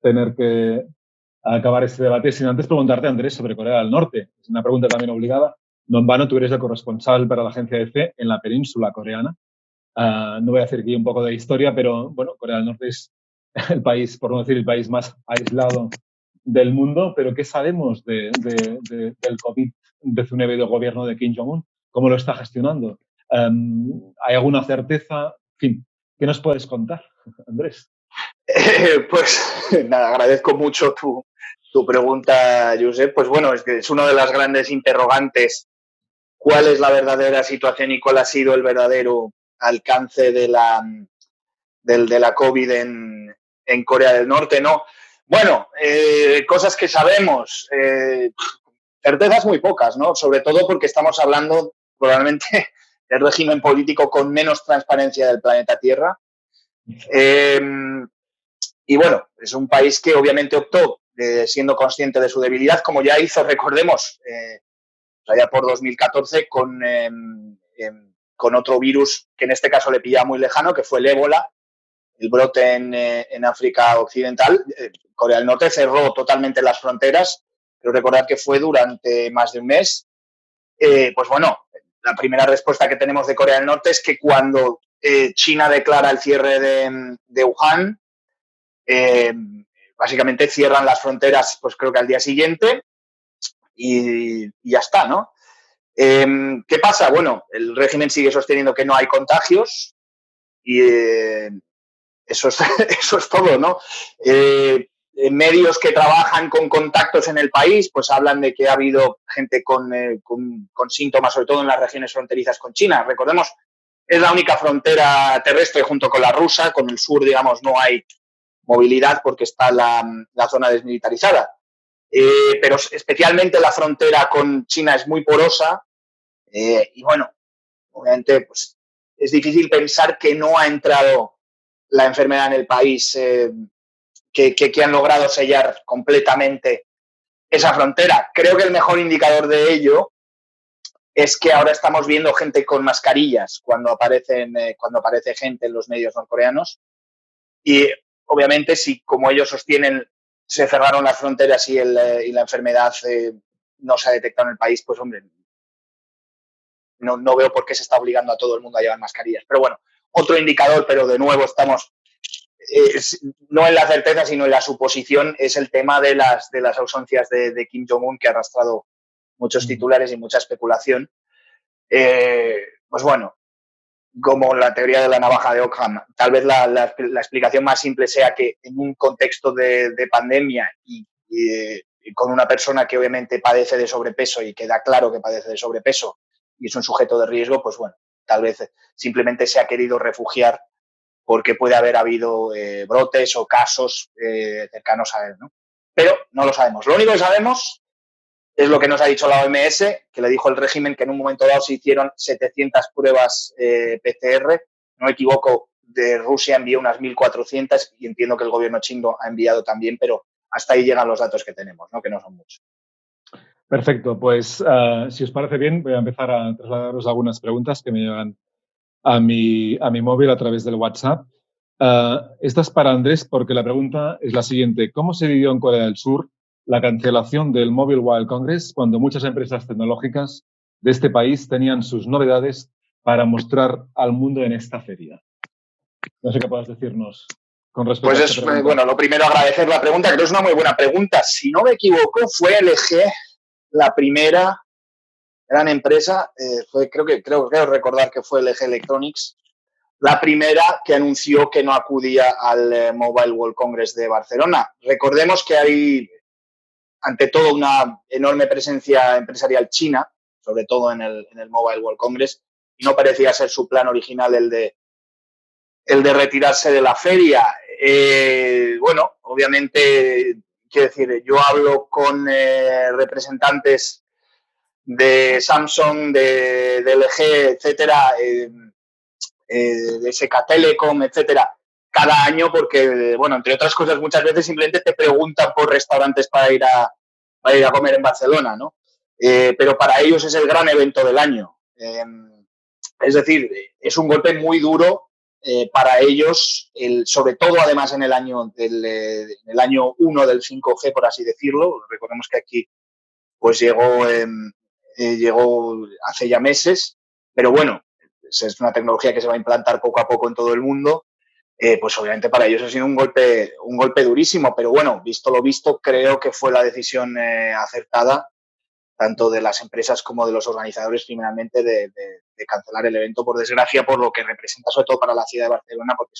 B: tener que acabar este debate sin antes preguntarte, Andrés, sobre Corea del Norte. Es una pregunta también obligada. No en vano, tú eres el corresponsal para la agencia EFE en la península coreana. No voy a hacer aquí un poco de historia, pero bueno, Corea del Norte es el país, por no decir el país más aislado del mundo, pero ¿qué sabemos del COVID XIX del gobierno de Kim Jong-un? ¿Cómo lo está gestionando? ¿Hay alguna certeza? En fin, ¿qué nos puedes contar, Andrés?
F: Pues nada, agradezco mucho tu pregunta, Josep. Pues bueno, es que es una de las grandes interrogantes. ¿Cuál es la verdadera situación y cuál ha sido el verdadero alcance de la COVID en Corea del Norte? ¿No? Bueno, cosas que sabemos. Certezas muy pocas, ¿no? Sobre todo porque estamos hablando probablemente del régimen político con menos transparencia del planeta Tierra. Y bueno, es un país que obviamente optó, siendo consciente de su debilidad, como ya hizo, recordemos, allá por 2014, con otro virus que en este caso le pillaba muy lejano, que fue el ébola, el brote en África Occidental. Corea del Norte cerró totalmente las fronteras, pero recordad que fue durante más de un mes. Pues bueno, la primera respuesta que tenemos de Corea del Norte es que cuando China declara el cierre de Wuhan, básicamente cierran las fronteras, pues creo que al día siguiente y ya está, ¿no? ¿Qué pasa? Bueno, el régimen sigue sosteniendo que no hay contagios y eso es todo, ¿no? Medios que trabajan con contactos en el país, pues hablan de que ha habido gente con síntomas, sobre todo en las regiones fronterizas con China. Recordemos, es la única frontera terrestre junto con la rusa, con el sur, digamos, no hay movilidad porque está la zona desmilitarizada. Pero especialmente la frontera con China es muy porosa y bueno, obviamente pues, es difícil pensar que no ha entrado la enfermedad en el país, que han logrado sellar completamente esa frontera. Creo que el mejor indicador de ello es que ahora estamos viendo gente con mascarillas cuando aparece gente en los medios norcoreanos y obviamente si como ellos sostienen se cerraron las fronteras y la enfermedad no se ha detectado en el país, pues hombre, no veo por qué se está obligando a todo el mundo a llevar mascarillas. Pero bueno, otro indicador, pero de nuevo estamos no en la certeza, sino en la suposición, es el tema de las ausencias de Kim Jong-un, que ha arrastrado muchos titulares y mucha especulación. Pues bueno, como la teoría de la navaja de Ockham, tal vez la explicación más simple sea que en un contexto de pandemia y con una persona que obviamente padece de sobrepeso y queda claro que padece de sobrepeso y es un sujeto de riesgo, pues bueno, tal vez simplemente se ha querido refugiar porque puede haber habido brotes o casos cercanos a él, ¿no? Pero no lo sabemos. Lo único que sabemos es lo que nos ha dicho la OMS, que le dijo el régimen que en un momento dado se hicieron 700 pruebas PCR. No me equivoco, de Rusia envió unas 1.400 y entiendo que el gobierno chino ha enviado también, pero hasta ahí llegan los datos que tenemos, ¿no? Que no son muchos.
B: Perfecto, pues si os parece bien, voy a empezar a trasladaros algunas preguntas que me llegan a mi móvil a través del WhatsApp. Esta es para Andrés porque la pregunta es la siguiente. ¿Cómo se vivió en Corea del Sur la cancelación del Mobile World Congress cuando muchas empresas tecnológicas de este país tenían sus novedades para mostrar al mundo en esta feria? No sé qué puedas decirnos con respecto a esta pregunta.
F: Bueno, lo primero agradecer la pregunta, creo que es una muy buena pregunta. Si no me equivoco, fue LG la primera gran empresa, creo recordar que fue LG Electronics, la primera que anunció que no acudía al Mobile World Congress de Barcelona. Recordemos que hay, ante todo, una enorme presencia empresarial china, sobre todo en el Mobile World Congress, y no parecía ser su plan original el de retirarse de la feria. Bueno, obviamente, quiero decir, yo hablo con representantes de Samsung, de LG, etcétera, de SK Telecom, etcétera, cada año porque, bueno, entre otras cosas, muchas veces simplemente te preguntan por restaurantes para ir a comer en Barcelona, ¿no? Pero para ellos es el gran evento del año. Es decir, es un golpe muy duro para ellos, sobre todo además en el año 1 del 5G, por así decirlo. Recordemos que aquí pues llegó hace ya meses, pero bueno, es una tecnología que se va a implantar poco a poco en todo el mundo, pues obviamente para ellos ha sido un golpe durísimo, pero bueno, visto lo visto, creo que fue la decisión acertada tanto de las empresas como de los organizadores, primeramente, de cancelar el evento, por desgracia, por lo que representa, sobre todo para la ciudad de Barcelona, porque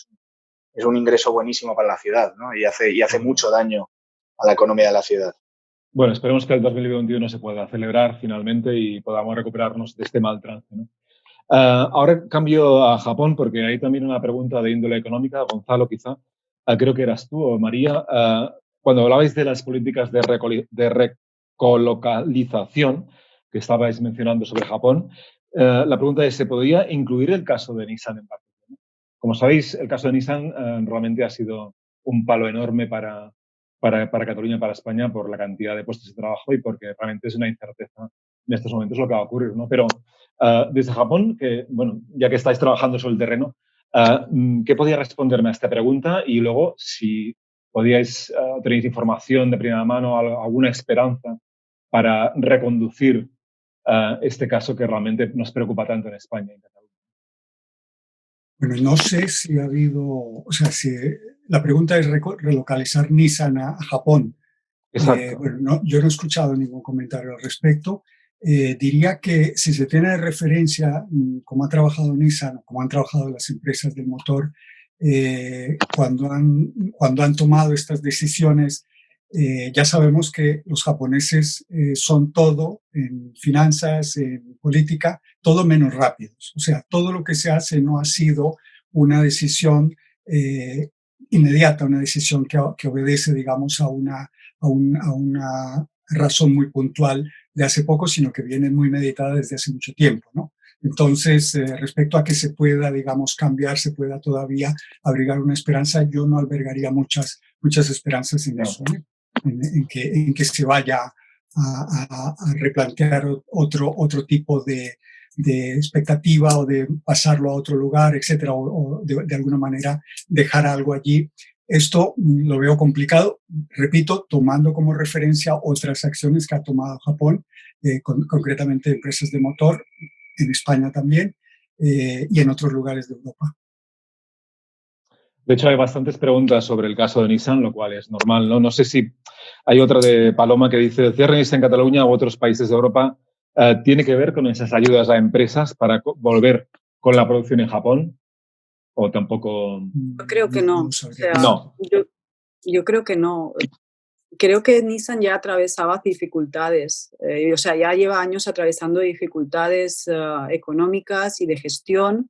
F: es un ingreso buenísimo para la ciudad, ¿no? Y hace mucho daño a la economía de la ciudad.
B: Bueno, esperemos que el 2021 se pueda celebrar finalmente y podamos recuperarnos de este mal trance, ¿no? Ahora cambio a Japón porque hay también una pregunta de índole económica. Gonzalo, quizá, creo que eras tú o María, cuando hablabais de las políticas de recolocalización que estabais mencionando sobre Japón, la pregunta es, ¿se podría incluir el caso de Nissan en particular? Como sabéis, el caso de Nissan realmente ha sido un palo enorme para Cataluña y para España por la cantidad de puestos de trabajo y porque realmente es una incerteza en estos momentos lo que va a ocurrir, ¿no? Pero desde Japón, que, bueno, ya que estáis trabajando sobre el terreno, ¿qué podía responderme a esta pregunta? Y luego, si podíais, tenéis información de primera mano, alguna esperanza para reconducir este caso que realmente nos preocupa tanto en España y en Cataluña.
E: Bueno, no sé si ha habido, o sea, si la pregunta es relocalizar Nissan a Japón.
B: Exacto.
E: Bueno, yo no he escuchado ningún comentario al respecto. Diría que si se tiene de referencia cómo ha trabajado Nissan o cómo han trabajado las empresas del motor cuando han tomado estas decisiones, ya sabemos que los japoneses son todo en finanzas, en política, todo menos rápidos. O sea, todo lo que se hace no ha sido una decisión inmediata, una decisión que obedece, digamos, a una razón muy puntual de hace poco, sino que viene muy meditada desde hace mucho tiempo, ¿no? Entonces, respecto a que se pueda, digamos, cambiar, se pueda todavía abrigar una esperanza, yo no albergaría muchas esperanzas en eso, ¿eh? en que se vaya a replantear otro tipo de expectativa o de pasarlo a otro lugar, etcétera, o de alguna manera dejar algo allí. Esto lo veo complicado, repito, tomando como referencia otras acciones que ha tomado Japón, concretamente empresas de motor, en España también, y en otros lugares de Europa.
B: De hecho, hay bastantes preguntas sobre el caso de Nissan, lo cual es normal, ¿no? No sé si hay otra de Paloma que dice, el cierre de Nissan en Cataluña u otros países de Europa tiene que ver con esas ayudas a empresas para volver con la producción en Japón, o tampoco.
D: Yo creo que no.
E: No
D: O
E: sabría.
D: sea,
B: No.
D: yo creo que no. Creo que Nissan ya atravesaba dificultades, o sea, ya lleva años atravesando dificultades económicas y de gestión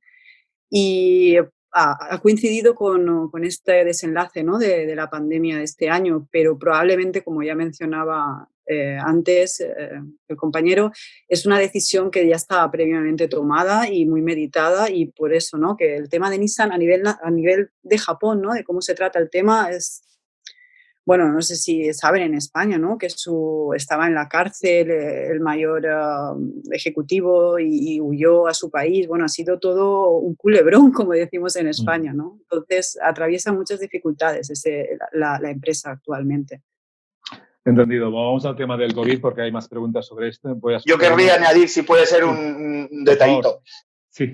D: y ha coincidido con este desenlace, ¿no? de la pandemia de este año, pero probablemente, como ya mencionaba antes el compañero, es una decisión que ya estaba previamente tomada y muy meditada, y por eso, ¿no? Que el tema de Nissan a nivel de Japón, ¿no? De cómo se trata el tema es... Bueno, no sé si saben en España, ¿no? Que estaba en la cárcel el mayor ejecutivo y huyó a su país. Bueno, ha sido todo un culebrón, como decimos en España, ¿no? Entonces, atraviesa muchas dificultades la empresa actualmente.
B: Entendido. Vamos al tema del COVID porque hay más preguntas sobre esto.
F: Yo querría añadir, si puede ser, un detallito.
B: Sí.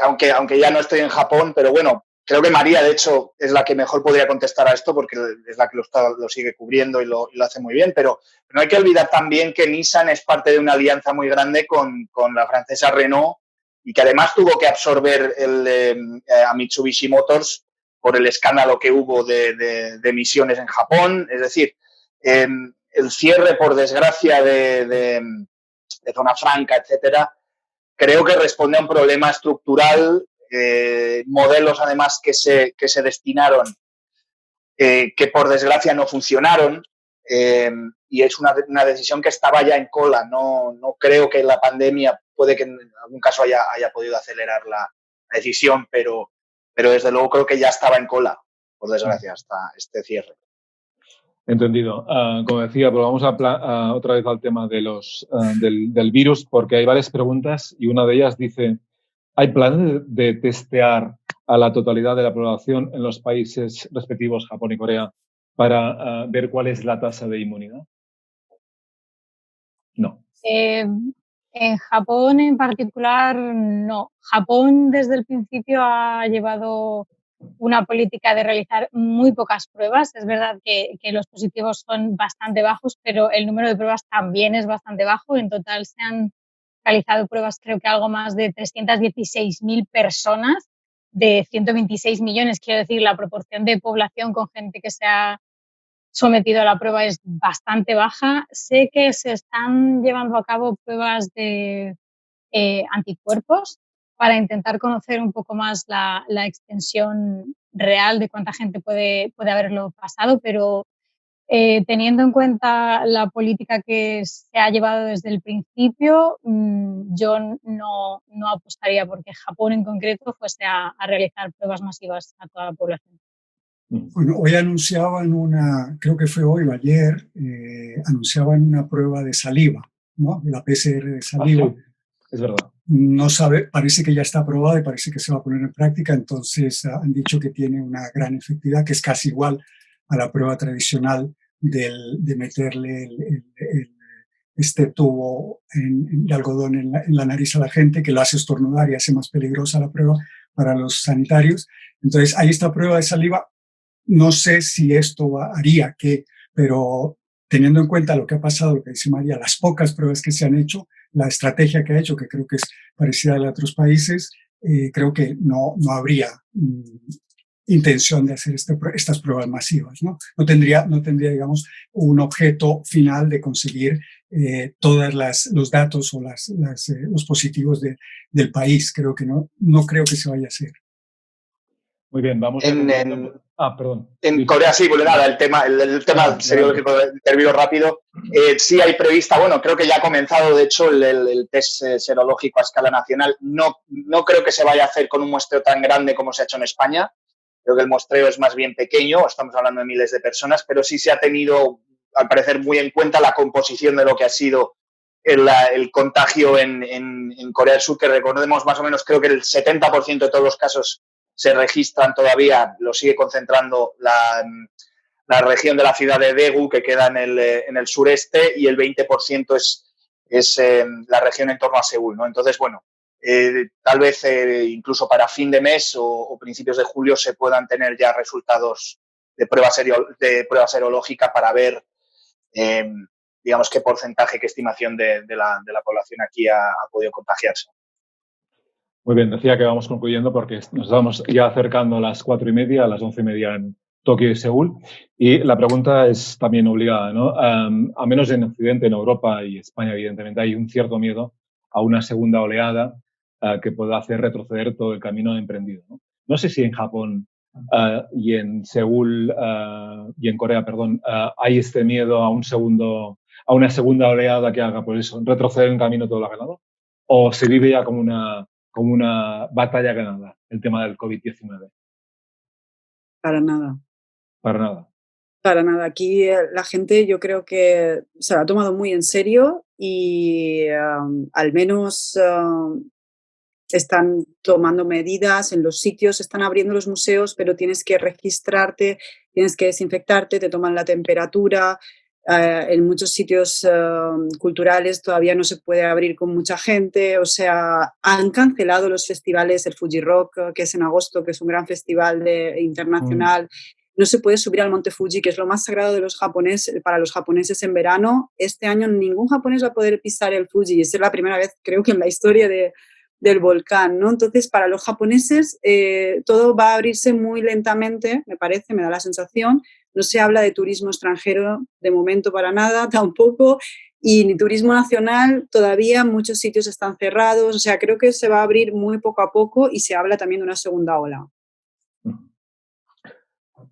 F: Aunque ya no estoy en Japón, pero bueno, creo que María, de hecho, es la que mejor podría contestar a esto porque es la que lo sigue cubriendo y lo hace muy bien, pero no hay que olvidar también que Nissan es parte de una alianza muy grande con la francesa Renault y que además tuvo que absorber a Mitsubishi Motors por el escándalo que hubo de emisiones en Japón. Es decir, el cierre, por desgracia, de Zona Franca, etcétera, creo que responde a un problema estructural, modelos además que se destinaron, que por desgracia no funcionaron, y es una decisión que estaba ya en cola. No creo que la pandemia, puede que en algún caso haya podido acelerar la decisión, pero desde luego creo que ya estaba en cola, por desgracia, hasta este cierre.
B: Entendido. Como decía, pues vamos otra vez al tema de del virus, porque hay varias preguntas y una de ellas dice, ¿hay planes de testear a la totalidad de la población en los países respectivos, Japón y Corea, para ver cuál es la tasa de inmunidad? No.
C: En Japón en particular, no. Japón desde el principio ha llevado una política de realizar muy pocas pruebas. Es verdad que los positivos son bastante bajos, pero el número de pruebas también es bastante bajo. En total se han realizado pruebas, creo que algo más de 316.000 personas de 126 millones. Quiero decir, la proporción de población con gente que se ha sometido a la prueba es bastante baja. Sé que se están llevando a cabo pruebas de anticuerpos para intentar conocer un poco más la extensión real de cuánta gente puede haberlo pasado, pero teniendo en cuenta la política que se ha llevado desde el principio, yo no apostaría porque Japón en concreto fuese a realizar pruebas masivas a toda la población.
E: Bueno, hoy anunciaban creo que fue hoy o ayer, anunciaban una prueba de saliva, ¿no? De la PCR de saliva.
B: Sí, es verdad.
E: No sabe, parece que ya está aprobada y parece que se va a poner en práctica, entonces han dicho que tiene una gran efectividad, que es casi igual a la prueba tradicional de meterle este tubo de algodón en la nariz a la gente, que lo hace estornudar y hace más peligrosa la prueba para los sanitarios. Entonces, hay esta prueba de saliva. No sé si esto haría que, pero teniendo en cuenta lo que ha pasado, lo que dice María, las pocas pruebas que se han hecho, la estrategia que ha hecho, que creo que es parecida a la de otros países, creo que no habría intención de hacer estas pruebas masivas, ¿no? No tendría, digamos, un objeto final de conseguir todos los datos o los positivos del país. Creo que no creo que se vaya a hacer.
B: Muy bien, vamos a perdón.
F: En Corea sí, pues nada, el tema seriológico intervino rápido. Sí hay prevista, bueno, creo que ya ha comenzado, de hecho, el test serológico a escala nacional. No creo que se vaya a hacer con un muestreo tan grande como se ha hecho en España. Creo que el muestreo es más bien pequeño, estamos hablando de miles de personas, pero sí se ha tenido, al parecer, muy en cuenta la composición de lo que ha sido el contagio en Corea del Sur, que recordemos más o menos, creo que el 70% de todos los casos se registran todavía, lo sigue concentrando la región de la ciudad de Daegu, que queda en el sureste, y el 20% es la región en torno a Seúl, ¿no? Entonces, bueno, tal vez incluso para fin de mes o principios de julio se puedan tener ya resultados de prueba serológica para ver, digamos, qué porcentaje, qué estimación de la población aquí ha podido contagiarse.
B: Muy bien, decía que vamos concluyendo porque nos estamos ya acercando a las 4:30, a las 11:30 en Tokio y Seúl. Y la pregunta es también obligada, ¿no? A menos en Occidente, en Europa y España, evidentemente, hay un cierto miedo a una segunda oleada que pueda hacer retroceder todo el camino emprendido, ¿no? No sé si en Japón y en Seúl y en Corea, perdón, hay este miedo a una segunda oleada que haga, por eso, retroceder en camino todo lo ganado, o se vive ya como una batalla ganada, el tema del COVID-19.
D: Para nada.
B: Para nada.
D: Para nada. Aquí la gente yo creo que se lo ha tomado muy en serio y al menos están tomando medidas en los sitios, están abriendo los museos, pero tienes que registrarte, tienes que desinfectarte, te toman la temperatura. En muchos sitios culturales todavía no se puede abrir con mucha gente, o sea, han cancelado los festivales, el Fuji Rock, que es en agosto, que es un gran festival internacional. No se puede subir al Monte Fuji, que es lo más sagrado de para los japoneses en verano. Este año ningún japonés va a poder pisar el Fuji, es la primera vez, creo que en la historia del volcán, ¿no? Entonces, para los japoneses todo va a abrirse muy lentamente, me parece, me da la sensación. No se habla de turismo extranjero de momento para nada, tampoco, y ni turismo nacional, todavía muchos sitios están cerrados, o sea, creo que se va a abrir muy poco a poco y se habla también de una segunda ola.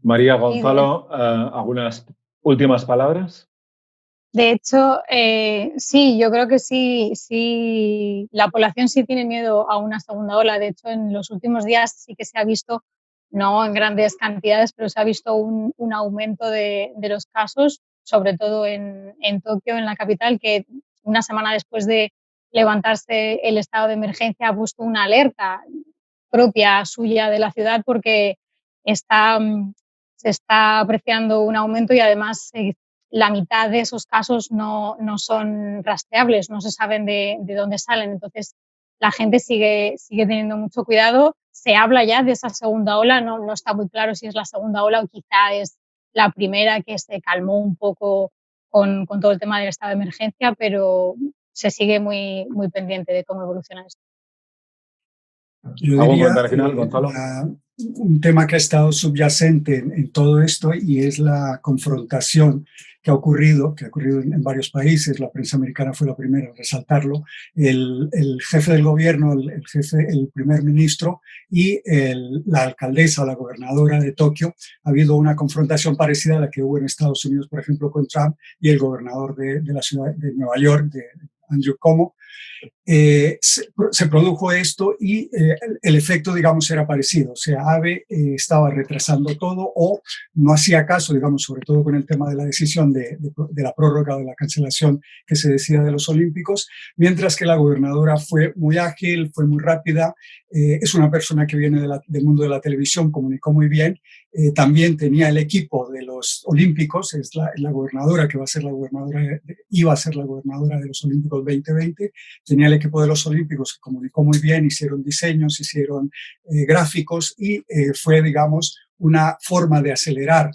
B: María, Gonzalo, ¿algunas últimas palabras?
C: De hecho, sí, yo creo que sí, la población sí tiene miedo a una segunda ola. De hecho, en los últimos días sí que se ha visto, no en grandes cantidades, pero se ha visto un aumento de los casos, sobre todo en Tokio, en la capital, que una semana después de levantarse el estado de emergencia ha puesto una alerta propia suya de la ciudad porque se está apreciando un aumento y además la mitad de esos casos no son rastreables, no se saben de dónde salen. Entonces, la gente sigue teniendo mucho cuidado. Se habla ya de esa segunda ola, no está muy claro si es la segunda ola o quizá es la primera que se calmó un poco con todo el tema del estado de emergencia, pero se sigue muy, muy pendiente de cómo evoluciona esto.
E: Yo
B: ¿Algún
E: diría
B: comentario final, Gonzalo?
E: un tema que ha estado subyacente en todo esto y es la confrontación que ha ocurrido en varios países. La prensa americana fue la primera a resaltarlo. El jefe del gobierno, el primer ministro y la alcaldesa o la gobernadora de Tokio, ha habido una confrontación parecida a la que hubo en Estados Unidos, por ejemplo, con Trump y el gobernador de la ciudad de Nueva York, de Andrew Cuomo. Se produjo esto y el efecto, digamos, era parecido. O sea, AVE estaba retrasando todo o no hacía caso, digamos, sobre todo con el tema de la decisión de la prórroga o de la cancelación que se decía de los Olímpicos, mientras que la gobernadora fue muy ágil, fue muy rápida, es una persona que viene del mundo de la televisión, comunicó muy bien, también tenía el equipo de los Olímpicos, es la gobernadora que iba a ser la gobernadora de los Olímpicos 2020, tenía el equipo de los Olímpicos que comunicó muy bien, hicieron diseños, hicieron gráficos y fue, digamos, una forma de acelerar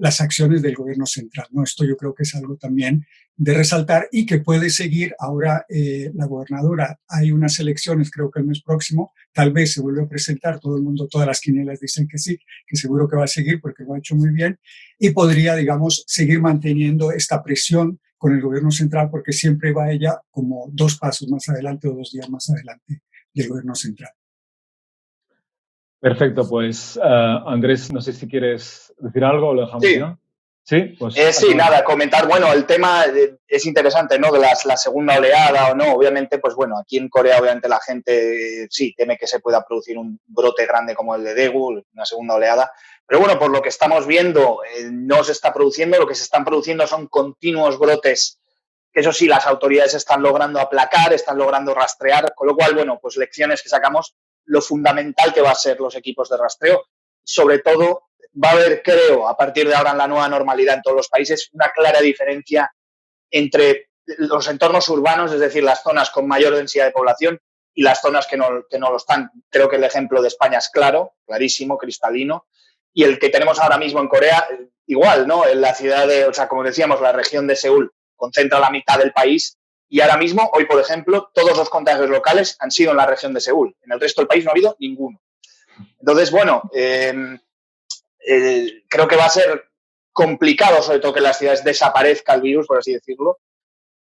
E: las acciones del gobierno central, ¿no? Esto yo creo que es algo también de resaltar y que puede seguir ahora la gobernadora. Hay unas elecciones, creo que el mes próximo, tal vez se vuelve a presentar, todo el mundo, todas las quinielas dicen que sí, que seguro que va a seguir porque lo ha hecho muy bien y podría, digamos, seguir manteniendo esta presión con el gobierno central porque siempre va ella como 2 pasos más adelante o 2 días más adelante del gobierno central.
B: Perfecto, pues Andrés, no sé si quieres decir algo o lo dejamos ya. Sí, pues.
F: Sí, nada, comentar, bueno, el tema es interesante, ¿no? De la segunda oleada o no, obviamente, pues bueno, aquí en Corea obviamente la gente sí teme que se pueda producir un brote grande como el de Daegu, una segunda oleada, pero bueno, por lo que estamos viendo no se está produciendo, lo que se están produciendo son continuos brotes, que eso sí, las autoridades están logrando aplacar, están logrando rastrear, con lo cual, bueno, pues lecciones que sacamos, lo fundamental que va a ser los equipos de rastreo, sobre todo va a haber, creo, a partir de ahora en la nueva normalidad en todos los países, una clara diferencia entre los entornos urbanos, es decir, las zonas con mayor densidad de población y las zonas que no lo están. Creo que el ejemplo de España es claro, clarísimo, cristalino, y el que tenemos ahora mismo en Corea, igual, ¿no? En la ciudad o sea, como decíamos, la región de Seúl concentra la mitad del país y ahora mismo, hoy, por ejemplo, todos los contagios locales han sido en la región de Seúl. En el resto del país no ha habido ninguno. Entonces, bueno, creo que va a ser complicado, sobre todo que en las ciudades desaparezca el virus, por así decirlo.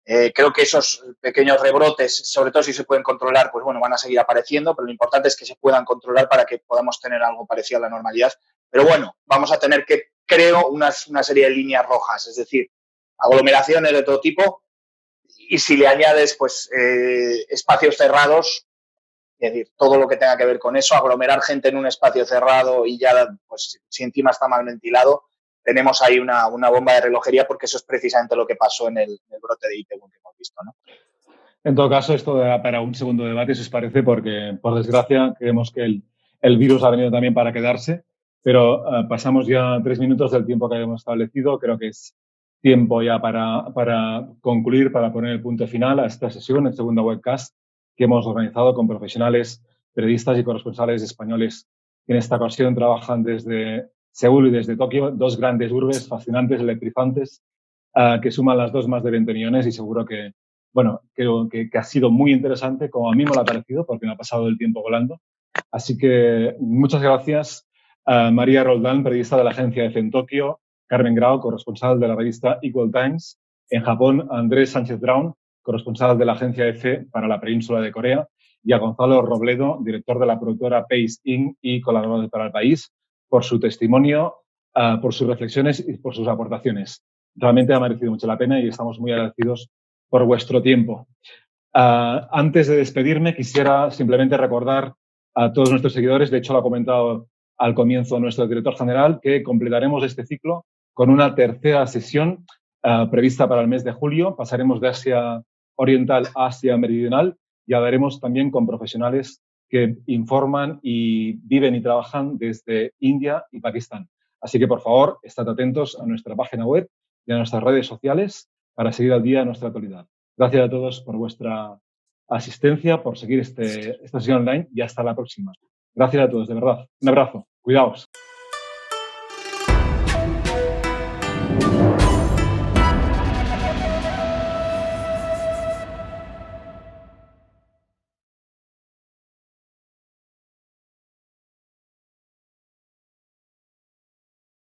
F: Creo que esos pequeños rebrotes, sobre todo si se pueden controlar, pues bueno, van a seguir apareciendo, pero lo importante es que se puedan controlar para que podamos tener algo parecido a la normalidad. Pero bueno, vamos a tener que, creo, una serie de líneas rojas, es decir, aglomeraciones de todo tipo y si le añades, pues, espacios cerrados, es decir, todo lo que tenga que ver con eso, aglomerar gente en un espacio cerrado y ya, pues, si encima está mal ventilado, tenemos ahí una bomba de relojería porque eso es precisamente lo que pasó en el brote de Itaewon que hemos visto, ¿no?
B: En todo caso, esto da para un segundo debate, si os parece, porque, por desgracia, creemos que el virus ha venido también para quedarse, pero pasamos ya 3 minutos del tiempo que habíamos establecido. Creo que es tiempo ya para concluir, para poner el punto final a esta sesión, el segundo webcast que hemos organizado con profesionales, periodistas y corresponsales españoles que en esta ocasión trabajan desde Seúl y desde Tokio, 2 grandes urbes fascinantes, electrizantes, que suman las 2 más de 20 millones y seguro que, bueno, creo que ha sido muy interesante, como a mí me lo ha parecido, porque me ha pasado el tiempo volando. Así que muchas gracias a María Roldán, periodista de la agencia EFE en Tokio, Carmen Grau, corresponsal de la revista Equal Times, en Japón, a Andrés Sánchez Brown, corresponsal de la agencia EFE para la península de Corea, y a Gonzalo Robledo, director de la productora Pace Inc. y colaborador para El País, por su testimonio, por sus reflexiones y por sus aportaciones. Realmente ha merecido mucho la pena y estamos muy agradecidos por vuestro tiempo. Antes de despedirme, quisiera simplemente recordar a todos nuestros seguidores, de hecho lo ha comentado al comienzo nuestro director general, que completaremos este ciclo con una tercera sesión prevista para el mes de julio. Pasaremos de Asia Oriental a Asia Meridional y hablaremos también con profesionales que informan y viven y trabajan desde India y Pakistán. Así que, por favor, estad atentos a nuestra página web y a nuestras redes sociales para seguir al día de nuestra actualidad. Gracias a todos por vuestra asistencia, por seguir esta sesión online y hasta la próxima. Gracias a todos, de verdad. Un abrazo. Cuidaos.